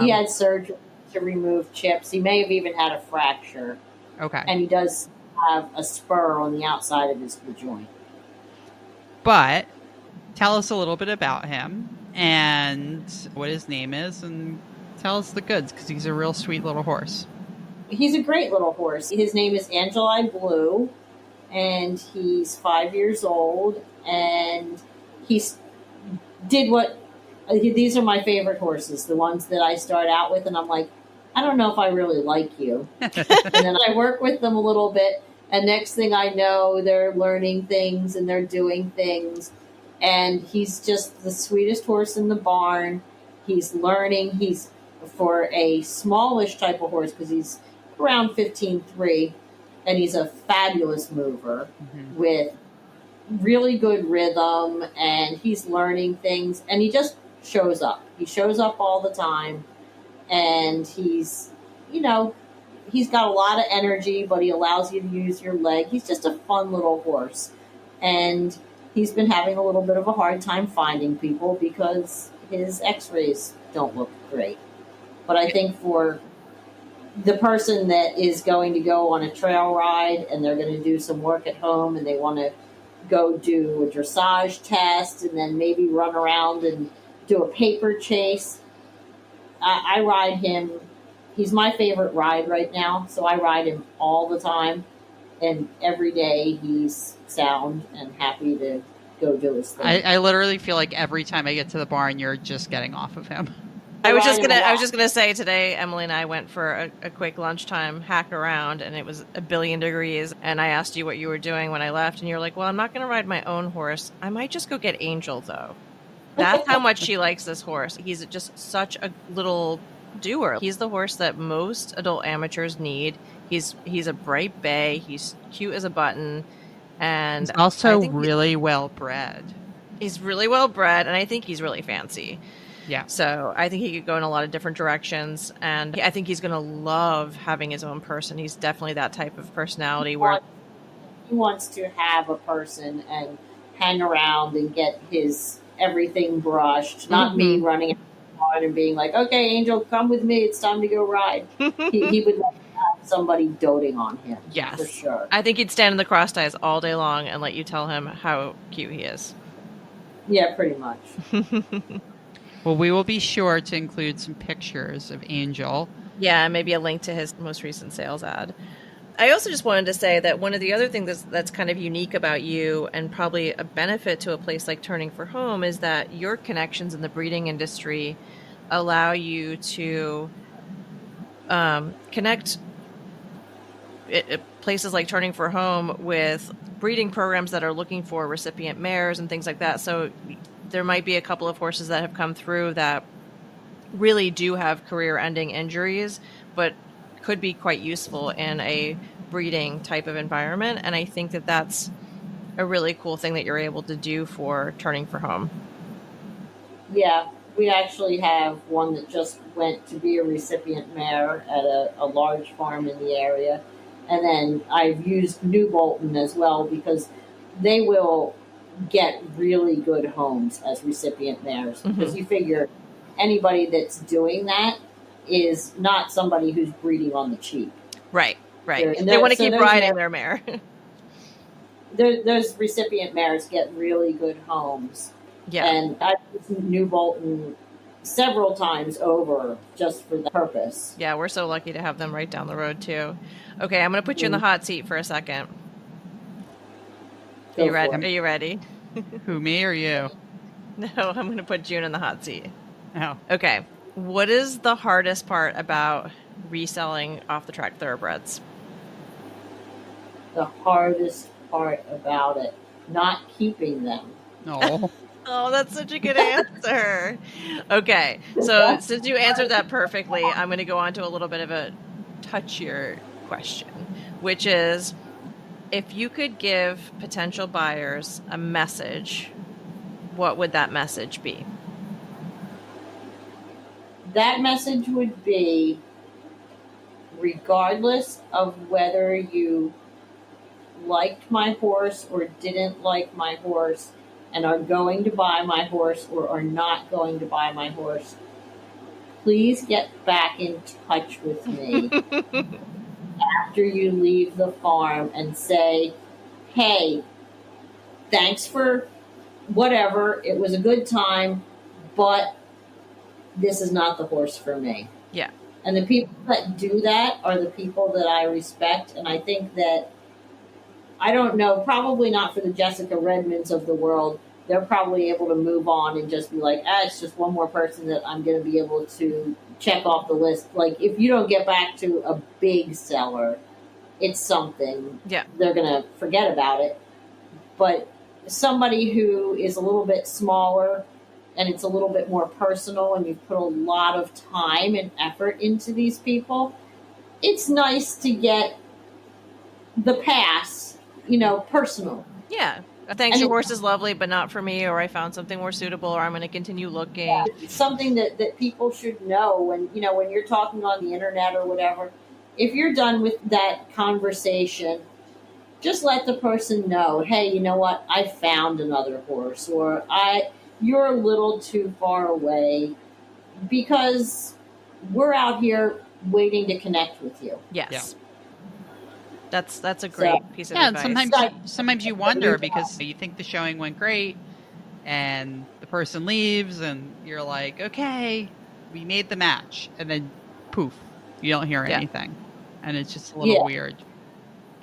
He had surgery to remove chips. He may have even had a fracture. Okay. And he does have a spur on the outside of his joint. But tell us a little bit about him and what his name is, and tell us the goods, because he's a real sweet little horse. He's a great little horse. His name is Angeli Blue, and he's 5 years old, and these are my favorite horses, the ones that I start out with, and I'm like, I don't know if I really like you. And then I work with them a little bit, and next thing I know, they're learning things and they're doing things. And he's just the sweetest horse in the barn. He's learning. He's, for a smallish type of horse, because he's around 15.3, and he's a fabulous mover with really good rhythm, and he's learning things, and he just shows up. He shows up all the time, and he's got a lot of energy, but he allows you to use your leg. He's just a fun little horse, and he's been having a little bit of a hard time finding people because his x-rays don't look great. But I think for the person that is going to go on a trail ride and they're going to do some work at home and they want to go do a dressage test and then maybe run around and do a paper chase, I ride him. He's my favorite ride right now, so I ride him all the time. And every day he's sound and happy to go do his thing. I literally feel like every time I get to the barn, you're just getting off of him. I was just gonna say today, Emily and I went for a quick lunchtime hack around, and it was 1,000,000,000 degrees. And I asked you what you were doing when I left, and you're like, "Well, I'm not gonna ride my own horse. I might just go get Angel, though." That's how much she likes this horse. He's just such a little doer. He's the horse that most adult amateurs need. He's a bright bay. He's cute as a button, and he's also really well bred. He's really well bred, and I think he's really fancy. Yeah. So I think he could go in a lot of different directions, and I think he's going to love having his own person. He's definitely that type of personality where he wants to have a person and hang around and get his everything brushed. Not me running out and being like, "Okay, Angel, come with me. It's time to go ride." he would like to have somebody doting on him. Yes, for sure. I think he'd stand in the cross ties all day long and let you tell him how cute he is. Yeah, pretty much. Well, we will be sure to include some pictures of Angel. Yeah, maybe a link to his most recent sales ad. I also just wanted to say that one of the other things that's kind of unique about you, and probably a benefit to a place like Turning for Home, is that your connections in the breeding industry allow you to connect places like Turning for Home with breeding programs that are looking for recipient mares and things like that. So there might be a couple of horses that have come through that really do have career-ending injuries, but could be quite useful in a breeding type of environment. And I think that that's a really cool thing that you're able to do for Turning for Home. Yeah, we actually have one that just went to be a recipient mare at a large farm in the area. And then I've used New Bolton as well, because they will get really good homes as recipient mares. Because you figure anybody that's doing that is not somebody who's breeding on the cheap. Right. They want to keep riding their mare. Those recipient mares get really good homes. Yeah. And I've used New Bolton several times over just for the purpose. Yeah, we're so lucky to have them right down the road too. Okay, I'm going to put you in the hot seat for a second. Are you ready? Who, me or you? No, I'm going to put June in the hot seat. Oh. Okay. What is the hardest part about reselling off-the-track thoroughbreds? The hardest part about it, not keeping them. No. Oh, that's such a good answer. Okay, so since you answered that perfectly, I'm going to go on to a little bit of a touchier question. which is, if you could give potential buyers a message, what would that message be? That message would be, regardless of whether you liked my horse or didn't like my horse and are going to buy my horse or are not going to buy my horse, please get back in touch with me after you leave the farm and say, hey, thanks for whatever, it was a good time, but this is not the horse for me. Yeah. And the people that do that are the people that I respect. And I think that, I don't know, probably not for the Jessica Redmonds of the world. They're probably able to move on and just be like, it's just one more person that I'm going to be able to check off the list. Like, if you don't get back to a big seller, it's something. Yeah. They're going to forget about it. But somebody who is a little bit smaller and it's a little bit more personal and you've put a lot of time and effort into these people, it's nice to get the pass, personal. Yeah. Thanks, your horse is lovely, but not for me, or I found something more suitable, or I'm going to continue looking. Yeah, it's something that people should know when you're talking on the internet or whatever. If you're done with that conversation, just let the person know, hey, you know what? I found another horse, or you're a little too far away, because we're out here waiting to connect with you. Yes. Yeah. That's a great piece of advice. And sometimes you wonder because you think the showing went great and the person leaves and you're like, okay, we made the match, and then poof, you don't hear anything. And it's just a little weird.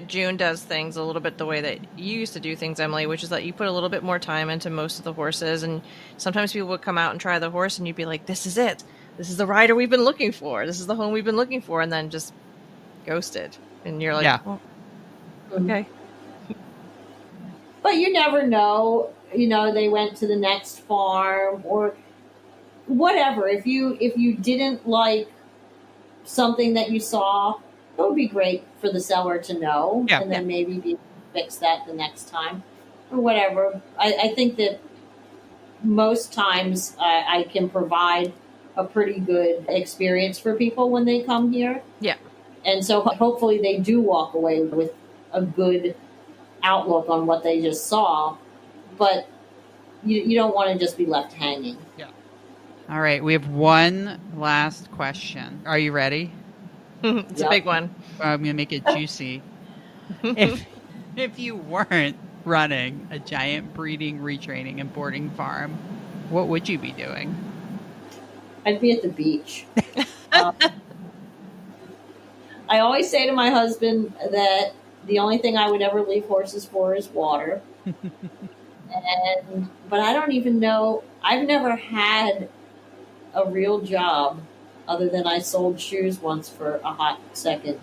June does things a little bit the way that you used to do things, Emily, which is that you put a little bit more time into most of the horses, and sometimes people would come out and try the horse and you'd be like, this is it. This is the rider we've been looking for. This is the home we've been looking for, and then just ghosted. And you're like, oh, okay. But you never know, they went to the next farm or whatever. If you didn't like something that you saw, it would be great for the seller to know, and then maybe be able to fix that the next time or whatever. I think that most times I can provide a pretty good experience for people when they come here. Yeah. And so hopefully they do walk away with a good outlook on what they just saw, but you don't want to just be left hanging. Yeah. All right. We have one last question. Are you ready? It's a big one. I'm going to make it juicy. If you weren't running a giant breeding, retraining, and boarding farm, what would you be doing? I'd be at the beach. I always say to my husband that the only thing I would ever leave horses for is water. But I don't even know. I've never had a real job other than I sold shoes once for a hot second.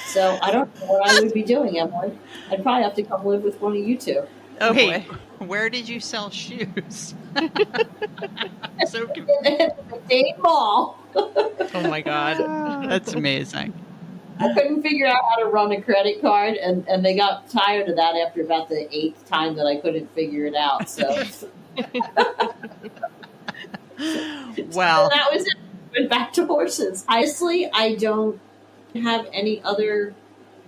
So I don't know what I would be doing, Emily. I'd probably have to come live with one of you two. Oh, Wait, boy. Where did you sell shoes? So The Dade Mall. Oh, my God. That's amazing. I couldn't figure out how to run a credit card, and they got tired of that after about the 8th time that I couldn't figure it out. So, Well, so that was it. Went back to horses. Honestly, I don't have any other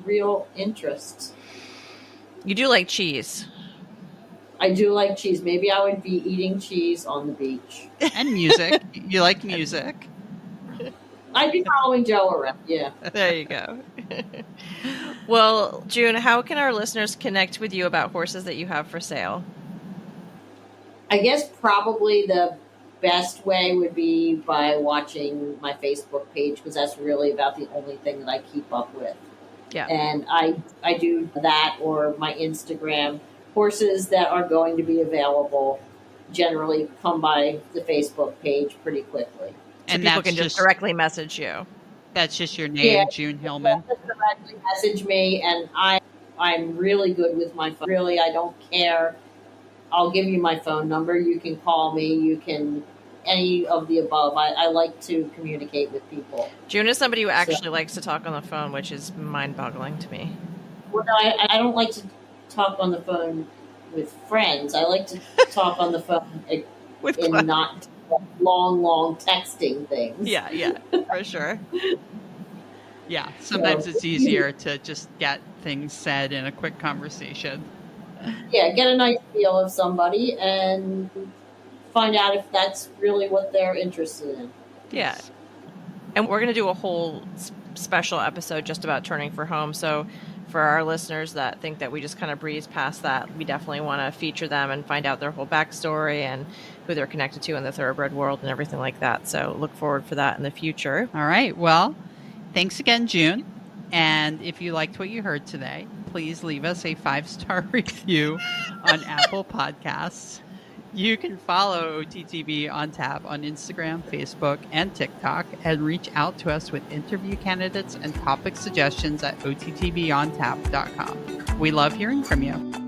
real interests. You do like cheese. I do like cheese. Maybe I would be eating cheese on the beach. and music. You like music. I'd be following Joe around. Yeah. There you go. Well, June, how can our listeners connect with you about horses that you have for sale? I guess probably the best way would be by watching my Facebook page, because that's really about the only thing that I keep up with. Yeah. And I do that, or my Instagram. Horses that are going to be available generally come by the Facebook page pretty quickly. So And people that's can just directly message you. That's just your name, June Hillman. Just directly message me, and I'm really good with my phone. Really, I don't care. I'll give you my phone number. You can call me. You can any of the above. I like to communicate with people. June is somebody who actually likes to talk on the phone, which is mind-boggling to me. Well, no, I don't like to talk on the phone with friends. I like to talk on the phone and not long texting things. Yeah, for sure. Yeah, sometimes it's easier to just get things said in a quick conversation. Yeah, get a nice feel of somebody and find out if that's really what they're interested in. Yeah. And we're going to do a whole special episode just about turning for home. So for our listeners that think that we just kind of breeze past that, we definitely want to feature them and find out their whole backstory and who they're connected to in the thoroughbred world and everything like that. So look forward for that in the future. All right. Well, thanks again, June. And if you liked what you heard today, please leave us a 5-star review on Apple Podcasts. You can follow OTTB on Tap on Instagram, Facebook, and TikTok, and reach out to us with interview candidates and topic suggestions at OTTBontap.com. We love hearing from you.